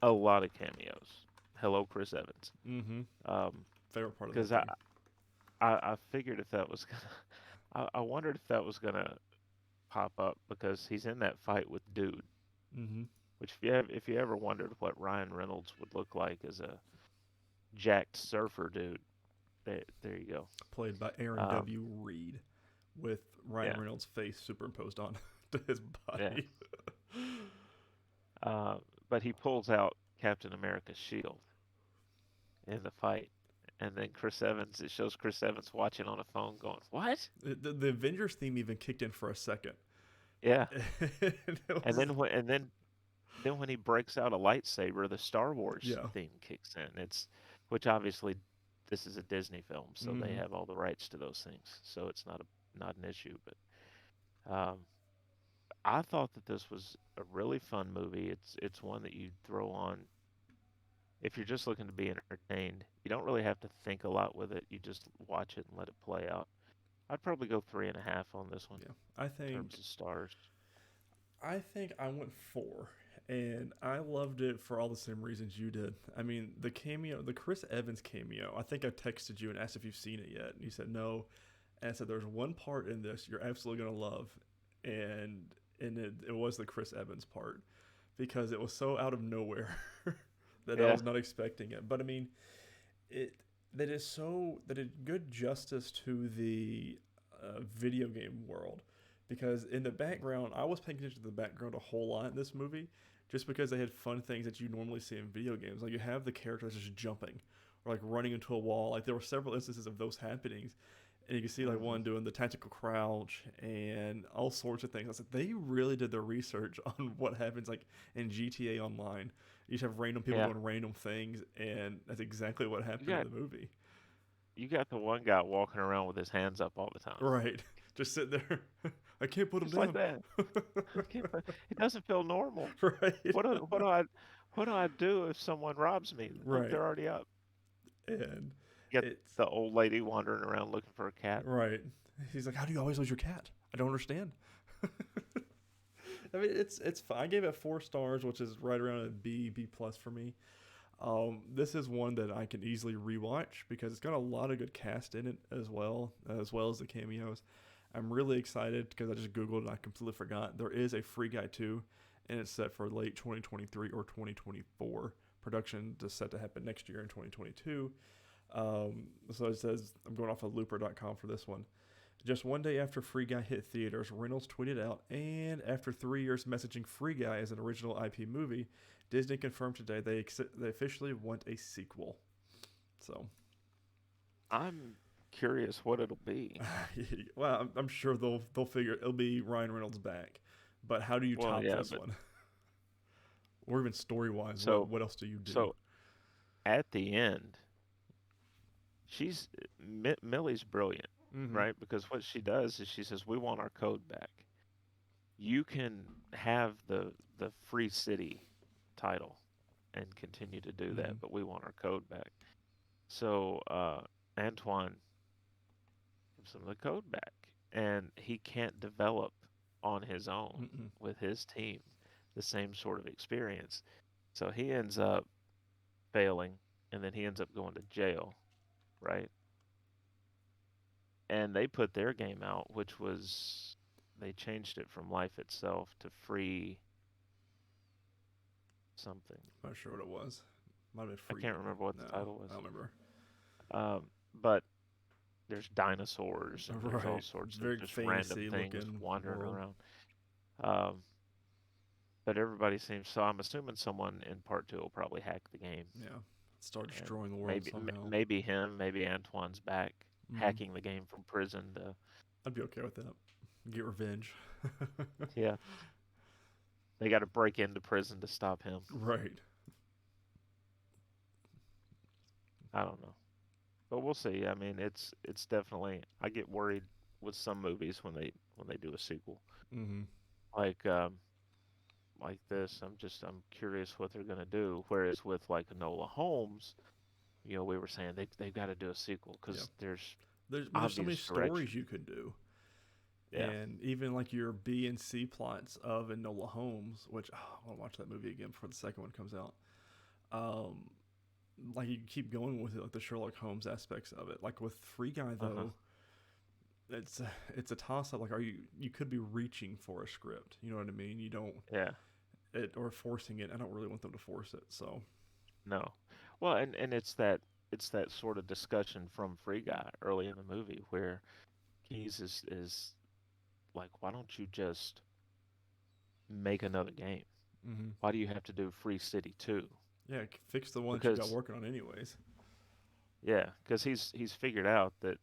a lot of cameos. Hello, Chris Evans. Mm-hmm. Favorite part of Because the I figured if that was gonna, I wondered if that was gonna pop up because he's in that fight with Dude. Mm-hmm. Which if you ever wondered what Ryan Reynolds would look like as a jacked surfer dude, there you go. Played by Aaron W. Reed, with Ryan Reynolds' face superimposed on to his body. Yeah. But he pulls out Captain America's shield in the fight, and then it shows Chris Evans watching on a phone, going, "What?" The Avengers theme even kicked in for a second. Yeah. and then when he breaks out a lightsaber, the Star Wars theme kicks in. Which obviously this is a Disney film, so they have all the rights to those things, so it's not an issue. But I thought that this was a really fun movie. It's one that you throw on if you're just looking to be entertained. You don't really have to think a lot with it. You just watch it and let it play out. I'd probably go 3.5 on this one. Yeah, I think in terms of stars. I think I went 4, and I loved it for all the same reasons you did. I mean, the Chris Evans cameo. I think I texted you and asked if you've seen it yet, and you said no. And I said there's one part in this you're absolutely gonna love, and it was the Chris Evans part because it was so out of nowhere. that I Yeah. was not expecting it. But I mean, it that did good justice to the video game world, because in the background I was paying attention to the background a whole lot in this movie, just because they had fun things that you normally see in video games. Like you have the characters just jumping or like running into a wall. Like there were several instances of those happenings, and you can see like Hmm. one doing the tactical crouch and all sorts of things. I was like, they really did their research on what happens like in GTA Online. You just have random people Yeah. doing random things, and that's exactly what You happened in got the movie. you got the one guy walking around with his hands up all the time. Right, just sitting there. I can't put them Just like down. that. I can't, it doesn't feel normal. Right, What do I do if someone robs me? Look, right, they're already up. and You got it's the old lady wandering around looking for a cat. right. He's like, "How do you always lose your cat? I don't understand." I mean, it's fine. I gave it 4 stars, which is right around a B plus for me. This is one that I can easily rewatch because it's got a lot of good cast in it as well as the cameos. I'm really excited because I just googled and I completely forgot. There is a Free Guy 2, and it's set for late 2023 or 2024. Production is set to happen next year in 2022. So it says I'm going off of looper.com for this one. Just one day after Free Guy hit theaters, Reynolds tweeted out, and after 3 years messaging Free Guy as an original IP movie, Disney confirmed today they officially want a sequel. So, I'm curious what it'll be. well, I'm sure they'll figure it'll be Ryan Reynolds back, but how do you Well, top yeah, this but one? Or even story wise, so what else do you do? so at the end, she's Millie's brilliant, Mm-hmm. right? Because what she does is she says, "We want our code back. You can have the free city title and continue to do Mm-hmm. that, but we want our code back." So Antoine gives him the code back, and he can't develop on his own Mm-mm. with his team the same sort of experience. So he ends up failing, and then he ends up going to jail, right? And they put their game out, which was they changed it from life itself to free something. Not sure what it was. Might have been I free. can't remember what No, the title was. I don't remember. But there's dinosaurs and there's all Right, sorts of very just random fantasy things looking wandering world. around. Um, but everybody seems so. I'm assuming someone in part two will probably hack the game, Yeah, start and destroying the world somehow. maybe him, maybe Antoine's back Mm-hmm. hacking the game from prison to I'd be okay with that. Get revenge. yeah. They got to break into prison to stop him. Right. I don't know, but we'll see. I mean, it's definitely. I get worried with some movies when they do a sequel, Mm-hmm. like like this. I'm curious what they're gonna do. Whereas with like Enola Holmes, we were saying they've got to do a sequel Yeah. because there's There's so many obvious direction. stories you could do, Yeah. and even like your B and C plots of Enola Holmes, which I want to watch that movie again before the second one comes out. Um, like you keep going with it, like the Sherlock Holmes aspects of it. Like with Free Guy Uh huh. though, it's a toss up. Like, are you could be reaching for a script? You know what I mean? You don't Yeah. it or forcing it. I don't really want them to force it. So No. Well, and it's that sort of discussion from Free Guy early in the movie where Keys is like, why don't you just make another game? mm-hmm. Why do you have to do Free City 2? Yeah, fix the one that you got Because working on anyways. yeah, because he's figured out that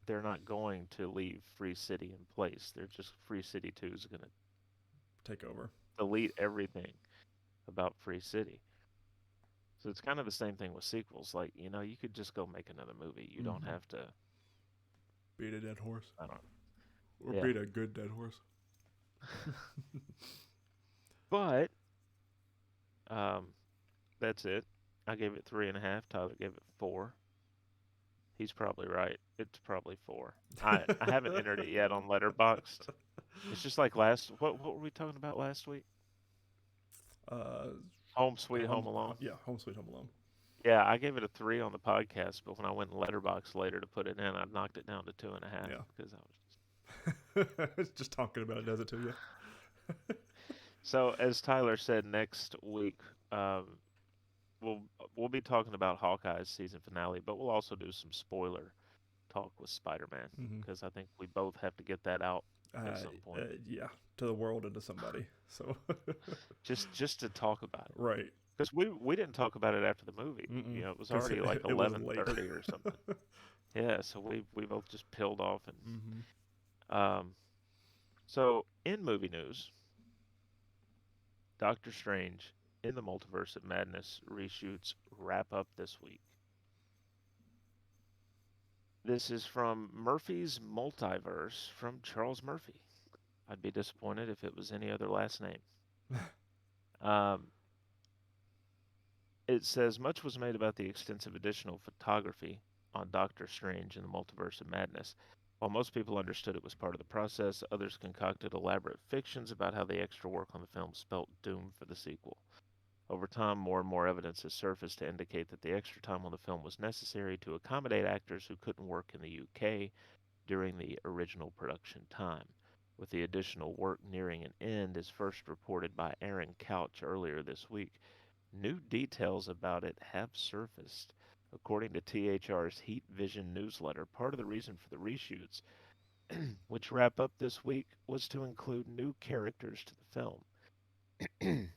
they're not going to leave Free City in place. They're just Free City 2 is going to Take over. delete everything about Free City. So it's kind of the same thing with sequels. Like, you could just go make another movie. You don't Mm-hmm. have to, Beat a dead horse, I don't, or yeah. beat a good dead horse. But um, that's it. I gave it 3.5. Tyler gave it 4. He's probably right. It's probably 4. I haven't entered it yet on Letterboxd. It's just like what were we talking about last week? uh, Home Sweet Home Alone. yeah, Home Sweet Home Alone. Yeah, I gave it a 3 on the podcast, but when I went in Letterboxd later to put it in, I knocked it down to 2.5 Yeah, because I was just just talking about it does it to you. so. As Tyler said, next week um, we'll we'll be talking about Hawkeye's season finale, but we'll also do some spoiler talk with Spider-Man Mm-hmm. because I think we both have to get that out at some point, Yeah, to the world and to somebody. So, just to talk about it. right. Because we didn't talk about it after the movie. Mm-mm. It was Because already like it was late. 11:30 or something. Yeah, so we both just peeled off Mm-hmm. um so in movie news, Doctor Strange in the Multiverse of Madness reshoots wrap up this week. This is from Murphy's Multiverse from Charles Murphy. I'd be disappointed if it was any other last name. Um, it says much was made about the extensive additional photography on Doctor Strange in the Multiverse of Madness. While most people understood it was part of the process, others concocted elaborate fictions about how the extra work on the film spelt doom for the sequel. Over time, more and more evidence has surfaced to indicate that the extra time on the film was necessary to accommodate actors who couldn't work in the UK during the original production time. With the additional work nearing an end, as first reported by Aaron Couch earlier this week, new details about it have surfaced. According to THR's Heat Vision newsletter, part of the reason for the reshoots, which wrap up this week, was to include new characters to the film.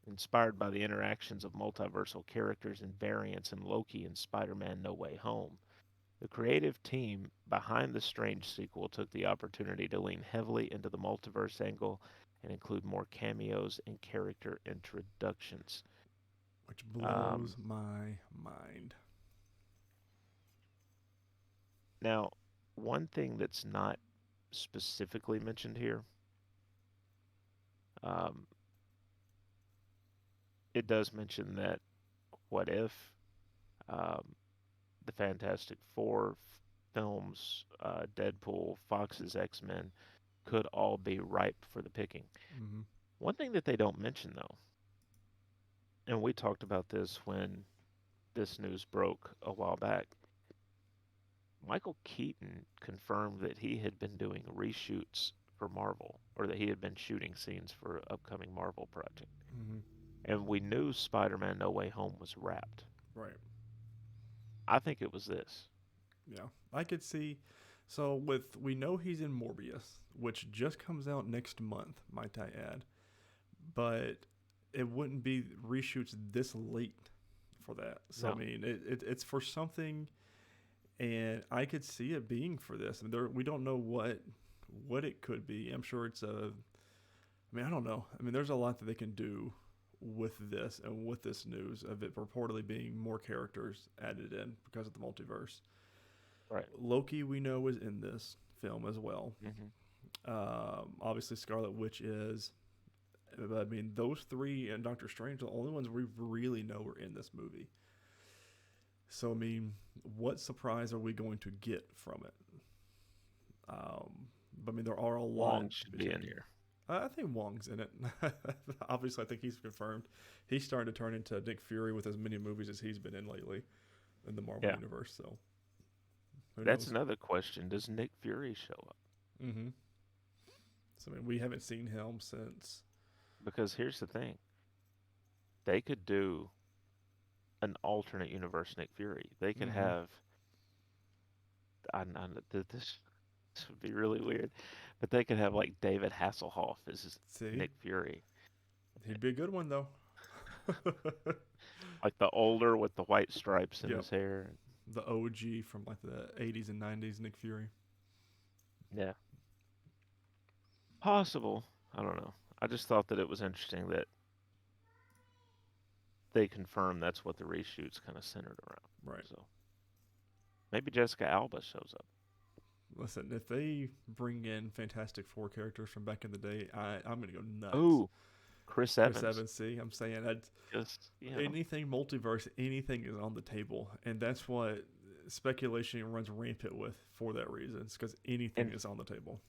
Inspired by the interactions of multiversal characters and variants in Loki and Spider-Man No Way Home. The creative team behind the Strange sequel took the opportunity to lean heavily into the multiverse angle and include more cameos and character introductions. Which Um, blows my mind. Now, one thing that's not specifically mentioned here, um, it does mention that what if um, the Fantastic Four films, Deadpool, Fox's X-Men, could all be ripe for the picking. Mm-hmm. One thing that they don't mention, though, and we talked about this when this news broke a while back, Michael Keaton confirmed that he had been doing reshoots for Marvel, or that he had been shooting scenes for an upcoming Marvel project. Mm-hmm. And we knew Spider-Man No Way Home was wrapped. Right. I think it was this. Yeah. I could see. So we know he's in Morbius, which just comes out next month, might I add. But it wouldn't be reshoots this late for that. So No. I mean, it's for something, and I could see it being for this. I mean, we don't know what it could be. I'm sure it's a. I mean, I don't know. I mean, there's a lot that they can do with this and with this news of it purportedly being more characters added in because of the multiverse. Right. Loki, we know, is in this film as well. Mm-hmm. Obviously, Scarlet Witch is. But I mean, those three and Doctor Strange are the only ones we really know are in this movie. So, I mean, what surprise are we going to get from it? But I mean, there are a lot. Wong should be in here. I think Wong's in it. Obviously, I think he's confirmed. He's starting to turn into Nick Fury with as many movies as he's been in lately in the Marvel Yeah. universe. So, who That's knows? another question. Does Nick Fury show up? Mm-hmm. So, I mean, we haven't seen him since. Because here's the thing. They could do an alternate universe Nick Fury. They could Mm-hmm. have this would be really weird, but they could have like David Hasselhoff as See, Nick Fury, he'd be a good one though. like the older with the white stripes in Yep. his hair. The OG from like the 80s and 90s Nick Fury. Yeah, possible. I don't know. I just thought that it was interesting that they confirmed that's what the reshoots kind of centered around. Right. So maybe Jessica Alba shows up. Listen, if they bring in Fantastic Four characters from back in the day, I'm going to go nuts. Oh, Chris Chris Evans. Evans, see, I'm saying Just anything multiverse, anything is on the table. And that's what speculation runs rampant with for that reason. It's because anything is on the table.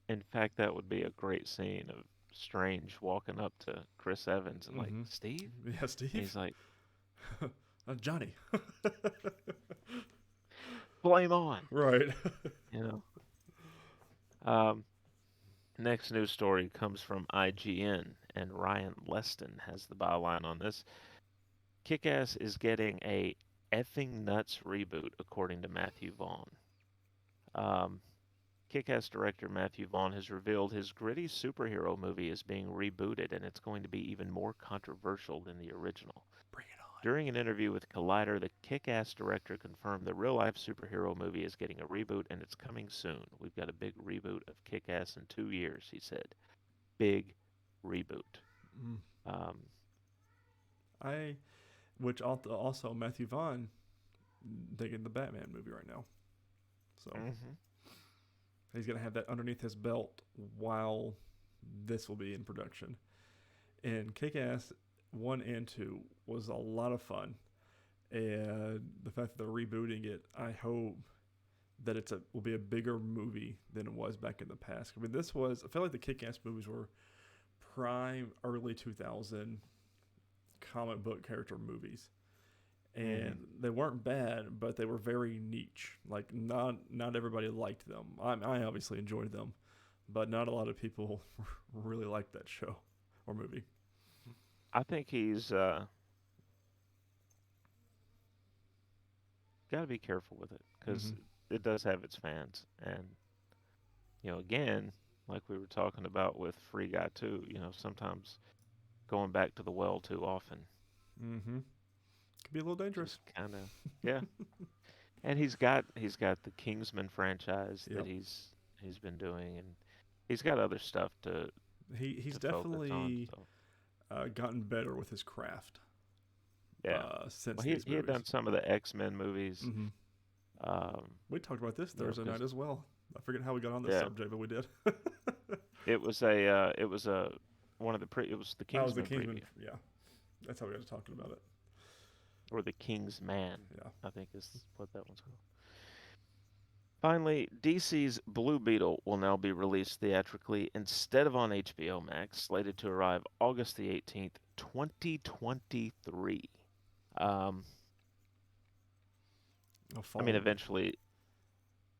in fact, that would be a great scene of Strange walking up to Chris Evans and like, Mm-hmm. Steve? Yeah, And Steve. he's like, Johnny. flame on, Right. you know. Um, Next news story comes from IGN, and Ryan Leston has the byline on this. Kick-Ass is getting a effing nuts reboot, according to Matthew Vaughn. Um, Kick-Ass director Matthew Vaughn has revealed his gritty superhero movie is being rebooted, and it's going to be even more controversial than the original. Bring it on. During an interview with Collider, the Kick-Ass director confirmed the real-life superhero movie is getting a reboot, and it's coming soon. We've got a big reboot of Kick-Ass in 2 years, he said. Big reboot. Mm. Um, Which also Matthew Vaughn digging the Batman movie right now. So he's gonna have that underneath his belt while this will be in production. And Kick-Ass 1 and 2 was a lot of fun, and the fact that they're rebooting it, I hope that will be a bigger movie than it was back in the past. I mean, I felt like the Kick-Ass movies were prime early 2000 comic book character movies, and they weren't bad, but they were very niche. Like not everybody liked them. I obviously enjoyed them, but not a lot of people really liked that show or movie. I think he's got to be careful with it because it does have its fans, and again, like we were talking about with Free Guy 2, sometimes going back to the well too often. Could be a little dangerous. Kind of, yeah. And he's got the Kingsman franchise that he's been doing, and he's got other stuff to. He's to definitely focus on, so. Gotten better with his craft. Yeah. Since he had done some of the X-Men movies. We talked about this Thursday night as well. I forget how we got on this subject, but we did. It was the Kingsman preview. Yeah, that's how we got to talking about it. Or the Kingsman, yeah, I think is what that one's called. Finally, DC's Blue Beetle will now be released theatrically instead of on HBO Max, slated to arrive August the 18th, 2023. I mean, eventually,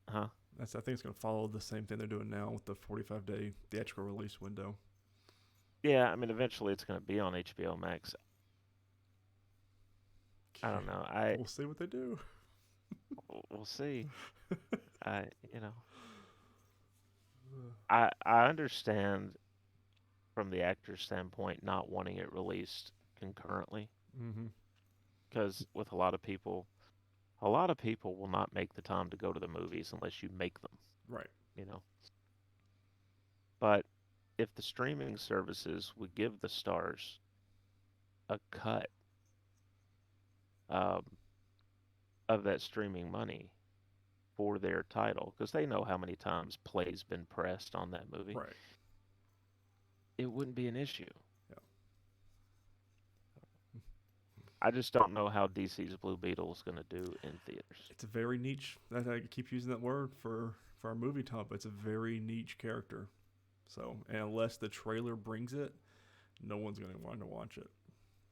huh? I think it's going to follow the same thing they're doing now with the 45-day theatrical release window. Yeah, I mean, eventually it's going to be on HBO Max. I don't know. We'll see what they do. We'll see. I understand from the actor's standpoint not wanting it released concurrently. Because with a lot of people will not make the time to go to the movies unless you make them. Right. But if the streaming services would give the stars a cut of that streaming money for their title, because they know how many times play's been pressed on that movie, right, it wouldn't be an issue. Yeah. I just don't know how DC's Blue Beetle is going to do in theaters. It's a very niche. I keep using that word for our movie top. It's a very niche character. So, and unless the trailer brings it, no one's going to want to watch it.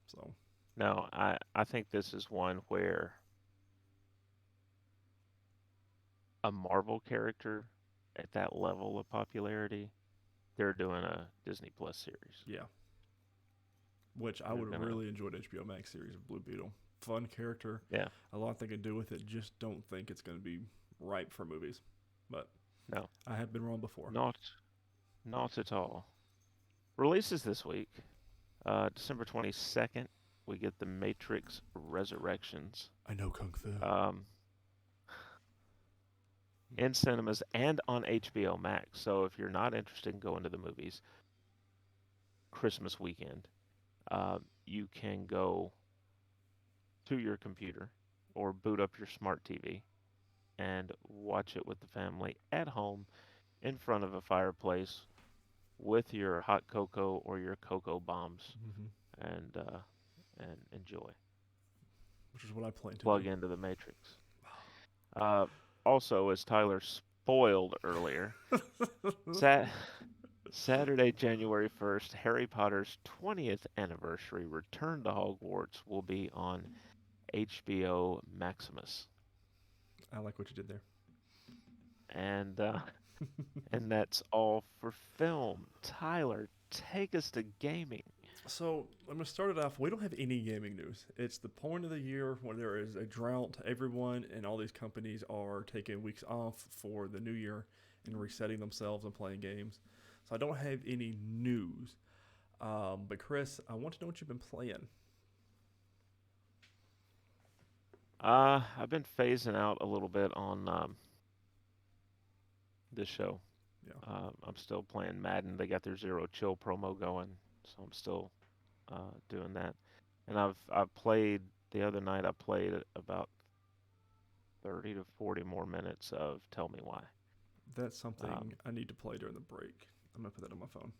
So. No, I think this is one where a Marvel character at that level of popularity, they're doing a Disney Plus series. Yeah. Which I would have really enjoyed HBO Max series of Blue Beetle. Fun character. Yeah. A lot they can do with it. Just don't think it's going to be ripe for movies. But no, I have been wrong before. Not at all. Releases this week. December 22nd, we get The Matrix Resurrections. I know Kung Fu. In cinemas and on HBO Max. So if you're not interested in going to the movies, Christmas weekend, you can go to your computer or boot up your smart TV and watch it with the family at home in front of a fireplace with your hot cocoa or your cocoa bombs and enjoy. Which is what I plan to plug into the Matrix. Also, as Tyler spoiled earlier, Saturday, January 1st, Harry Potter's 20th anniversary Return to Hogwarts will be on HBO Maximus. I like what you did there. And and that's all for film. Tyler, take us to gaming. So I'm gonna start it off. We don't have any gaming news. It's the point of the year when there is a drought. Everyone and all these companies are taking weeks off for the new year and resetting themselves and playing games. So I don't have any news. But Chris, I want to know what you've been playing. I've been phasing out a little bit on this show. Yeah, I'm still playing Madden. They got their Zero Chill promo going, so I'm still doing that. And I've played the other night. I played about 30 to 40 more minutes of Tell Me Why. that's something Um, I need to play during the break. I'm gonna put that on my phone.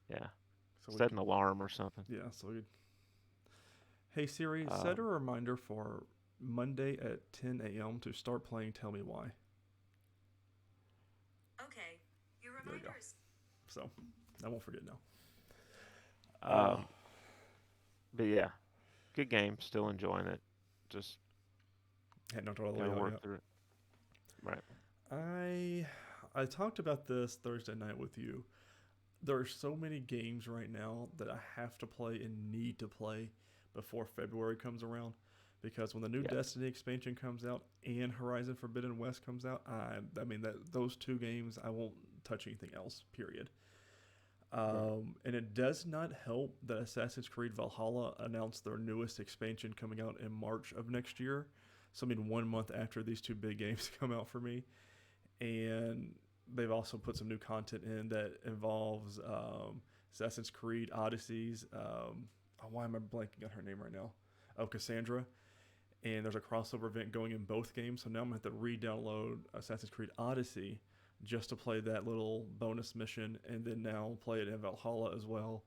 yeah, So we set could, an alarm or something. yeah. So we. Hey Siri, set a Um, reminder for Monday at 10 a.m. to start playing Tell Me Why. Okay, your There we go. reminders. So I won't forget now. Uh, um, but yeah, good game. Still enjoying it. Just hadn't knocked it all the way gotta out work yet. through it. Right. I talked about this Thursday night with you. There are so many games right now that I have to play and need to play before February comes around. Because when the new Yeah. Destiny expansion comes out and Horizon Forbidden West comes out, I mean that those two games I won't touch anything else. Period. Right. And it does not help that Assassin's Creed Valhalla announced their newest expansion coming out in March of next year. So I mean 1 month after these two big games come out for me, and they've also put some new content in that involves Assassin's Creed Odysseys. Why am I blanking on her name right now? Oh, Cassandra. And there's a crossover event going in both games. So now I'm going to have to re-download Assassin's Creed Odyssey just to play that little bonus mission, and then now play it in Valhalla as well.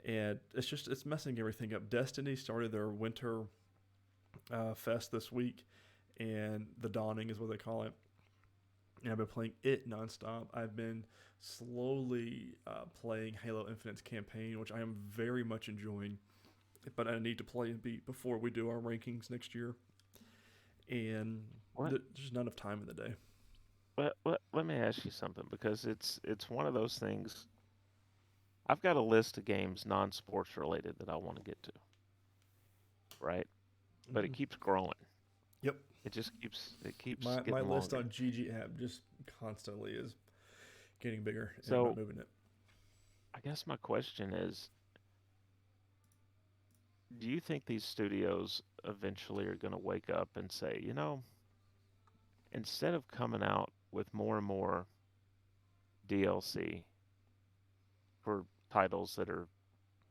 And it's messing everything up. Destiny started their winter fest this week, and the Dawning is what they call it. And I've been playing it nonstop. I've been slowly playing Halo Infinite's campaign, which I am very much enjoying. But I need to play and beat before we do our rankings next year. And What? there's just not enough time in the day. Let me ask you something because it's one of those things. I've got a list of games non-sports related that I want to get to, right? But it Mm-hmm. keeps growing. Yep. It keeps My getting list longer. on GG app just constantly is getting bigger, and I'm not So moving it. I guess my question is, do you think these studios eventually are going to wake up and say, instead of coming out with more and more DLC for titles that are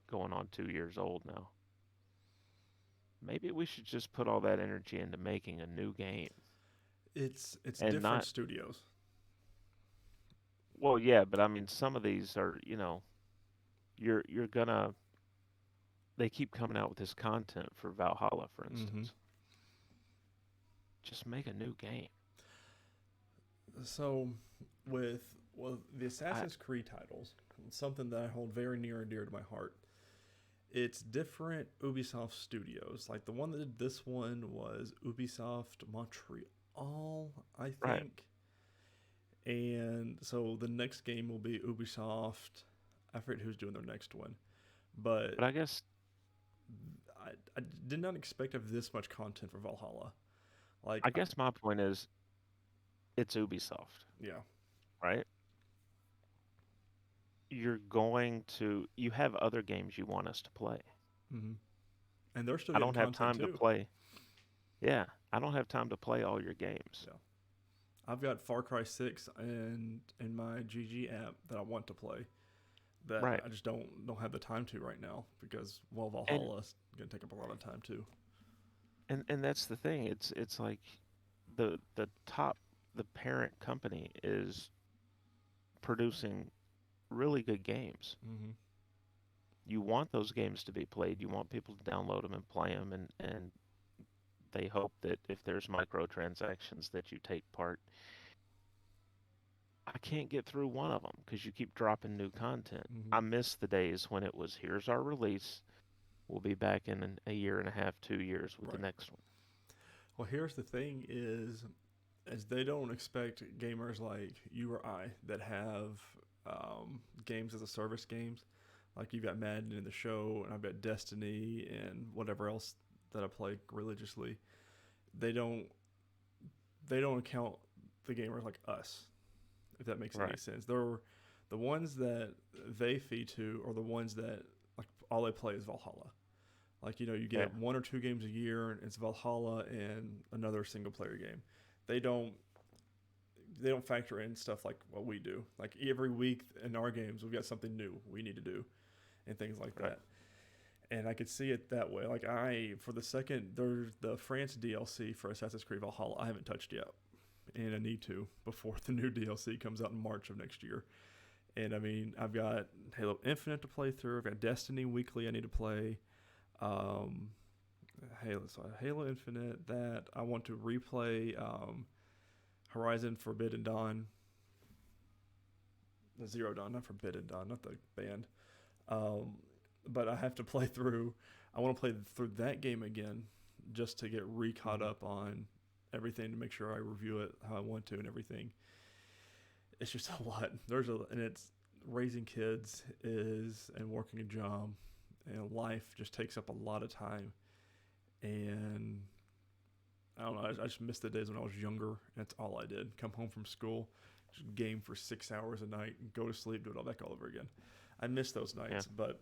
going on 2 years old now, maybe we should just put all that energy into making a new game It's and different not, studios. well, yeah, but I mean, some of these are, you're gonna, they keep coming out with this content for Valhalla, for Mm-hmm. instance. Just make a new game. So with the I, Assassin's Creed titles, something that I hold very near and dear to my heart. It's different Ubisoft studios. Like the one that did this one was Ubisoft Montreal, I right. think. And so the next game will be Ubisoft. I forget who's doing their next one, but But I guess, I did not expect of this much content for Valhalla. Like, I guess my point is it's Ubisoft, yeah, right? You have other games you want us to play. hmm and they're still I getting don't have content time to too. play. Yeah, I don't have time to play all your games. Yeah, I've got Far Cry 6 and in my GG app that I want to play that Right. I just don't have the time to right now because well And Valhalla's gonna take up a lot of time too. and that's the thing. It's like the parent company is producing really good games. Mm-hmm. You want those games to be played. You want people to download them and play them, and they hope that if there's microtransactions that you take part. I can't get through one of them because you keep dropping new content. Mm-hmm. I miss the days when it was here's our release. We'll be back in a year and a half, 2 years with the Right. next one. Well, here's the thing: is they don't expect gamers like you or I that have games as a service games Like you've got Madden in the show, and I've got Destiny and whatever else that I play religiously. They don't count the gamers like us, if that makes any sense. They're the ones that they feed to are the ones that like all they play is Valhalla. Like, you know, you get 1 or 2 games a year, and it's Valhalla and another single player game. They don't factor in stuff like what we do. Like every week in our games, we've got something new we need to do and things like that. And I could see it that way. Like there's the France DLC for Assassin's Creed Valhalla. I haven't touched yet, and I need to before the new DLC comes out in March of next year. And I mean, I've got Halo Infinite to play through. I've got Destiny Weekly I need to play. Halo Infinite, that I want to replay. Horizon Forbidden Dawn. The Zero Dawn, not Forbidden Dawn, not the band. But I have to play through. I want to play through that game again just to get caught up on everything, to make sure I review it how I want to and everything. It's just a lot. And it's raising kids and working a job and life just takes up a lot of time. And I don't know. I just miss the days when I was younger. And that's all I did. Come home from school, just game for 6 hours a night, and go to sleep, do it all back all over again. I miss those nights, but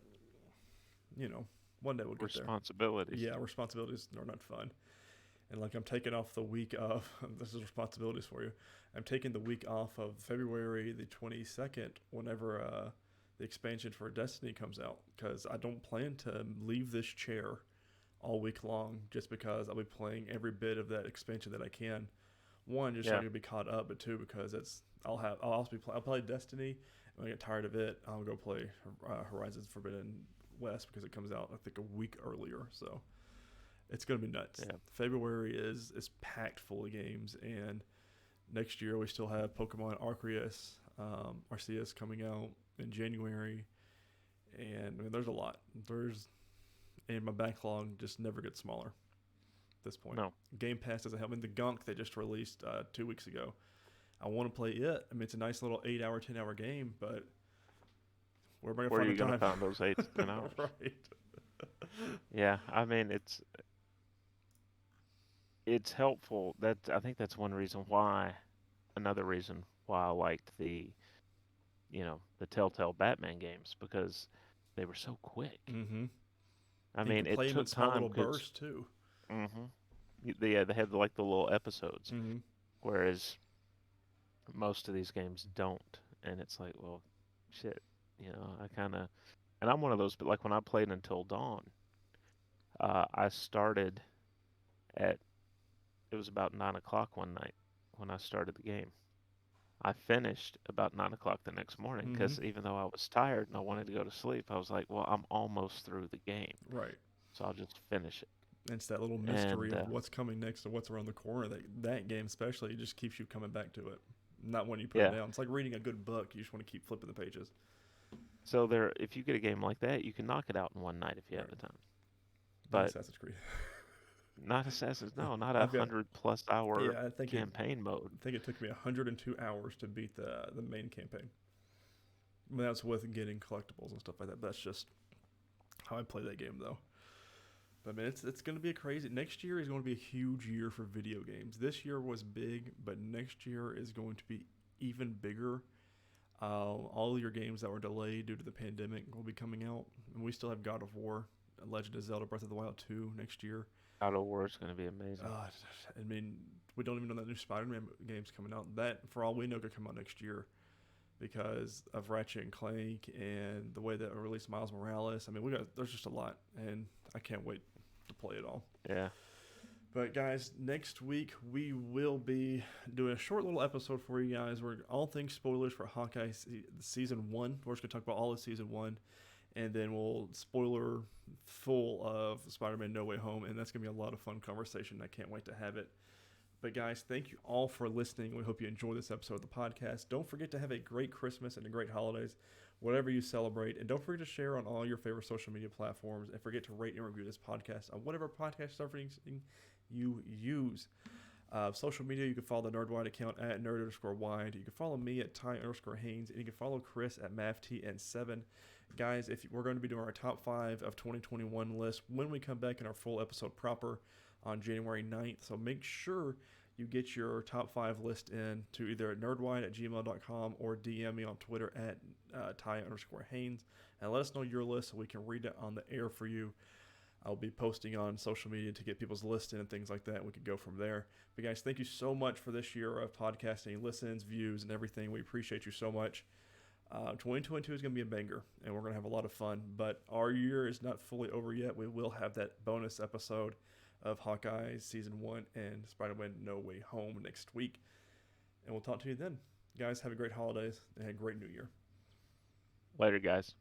you know, one day we'll get there. Responsibilities. Yeah, responsibilities are not fun. And like I'm taking off the week of this is responsibilities for you. I'm taking the week off of February the 22nd whenever the expansion for Destiny comes out, because I don't plan to leave this chair all week long just because I'll be playing every bit of that expansion that I can. One, just so I can be caught up, but two, because I'll play Destiny. When I get tired of it, I'll go play Horizon Forbidden West because it comes out I think a week earlier. So it's gonna be nuts. Yeah. February is packed full of games, and next year we still have Pokemon Arceus coming out in January, and I mean there's a lot. And my backlog just never gets smaller at this point. No. Game Pass doesn't help. I mean, the Gunk they just released 2 weeks ago. I want to play it. I mean, it's a nice little 8-hour, 10-hour game, but where am I going to find those 8 to 10 hours? Right. Yeah, I mean, it's helpful. I think that's another reason why I liked the Telltale Batman games, because they were so quick. Mm-hmm. I mean, it took time. Little bursts too. Mm-hmm. They had like the little episodes, whereas most of these games don't, and it's like, well, shit, and I'm one of those. But like when I played Until Dawn, I started it was about 9:00 one night when I started the game. I finished about 9:00 the next morning because even though I was tired and I wanted to go to sleep, I was like, well, I'm almost through the game. Right. So I'll just finish it. It's that little mystery of what's coming next and what's around the corner. That game especially just keeps you coming back to it. Not when you put it down. It's like reading a good book. You just want to keep flipping the pages. So if you get a game like that, you can knock it out in one night if you have the time. But Assassin's Creed. Not Assassin's, no, not 100+ hour campaign mode. I think it took me 102 hours to beat the main campaign. I mean, that's with getting collectibles and stuff like that. That's just how I play that game, though. But man, it's going to be next year is going to be a huge year for video games. This year was big, but next year is going to be even bigger. All your games that were delayed due to the pandemic will be coming out, and we still have God of War, Legend of Zelda: Breath of the Wild 2 next year. God of War is going to be amazing. I mean, we don't even know that new Spider-Man game's coming out. That, for all we know, could come out next year because of Ratchet and Clank and the way that it released Miles Morales. I mean, there's just a lot, and I can't wait to play it all. Yeah. But guys, next week we will be doing a short little episode for you guys. We're all things spoilers for Hawkeye season 1. We're just going to talk about all of season 1. And then we'll spoiler full of Spider-Man No Way Home. And that's going to be a lot of fun conversation. I can't wait to have it. But guys, thank you all for listening. We hope you enjoy this episode of the podcast. Don't forget to have a great Christmas and a great holidays, whatever you celebrate. And don't forget to share on all your favorite social media platforms. And forget to rate and review this podcast on whatever podcast serving you use. Social media, you can follow the Nerdwide account at nerd_wide. You can follow me at Ty_Haynes. And you can follow Chris at MavTN7. guys, if we're going to be doing our top 5 of 2021 list when we come back in our full episode proper on January 9th. So make sure you get your top 5 list in to either at nerdwide@gmail.com or DM me on Twitter at Ty_Haynes and let us know your list so we can read it on the air for you. I'll be posting on social media to get people's lists in and things like that. We could go from there. But guys, thank you so much for this year of podcasting, listens, views, and everything. We appreciate you so much. 2022 is going to be a banger, and we're going to have a lot of fun. But our year is not fully over yet. We will have that bonus episode of Hawkeye Season 1 and Spider-Man No Way Home next week. And we'll talk to you then. Guys, have a great holidays and a great new year. Later, guys.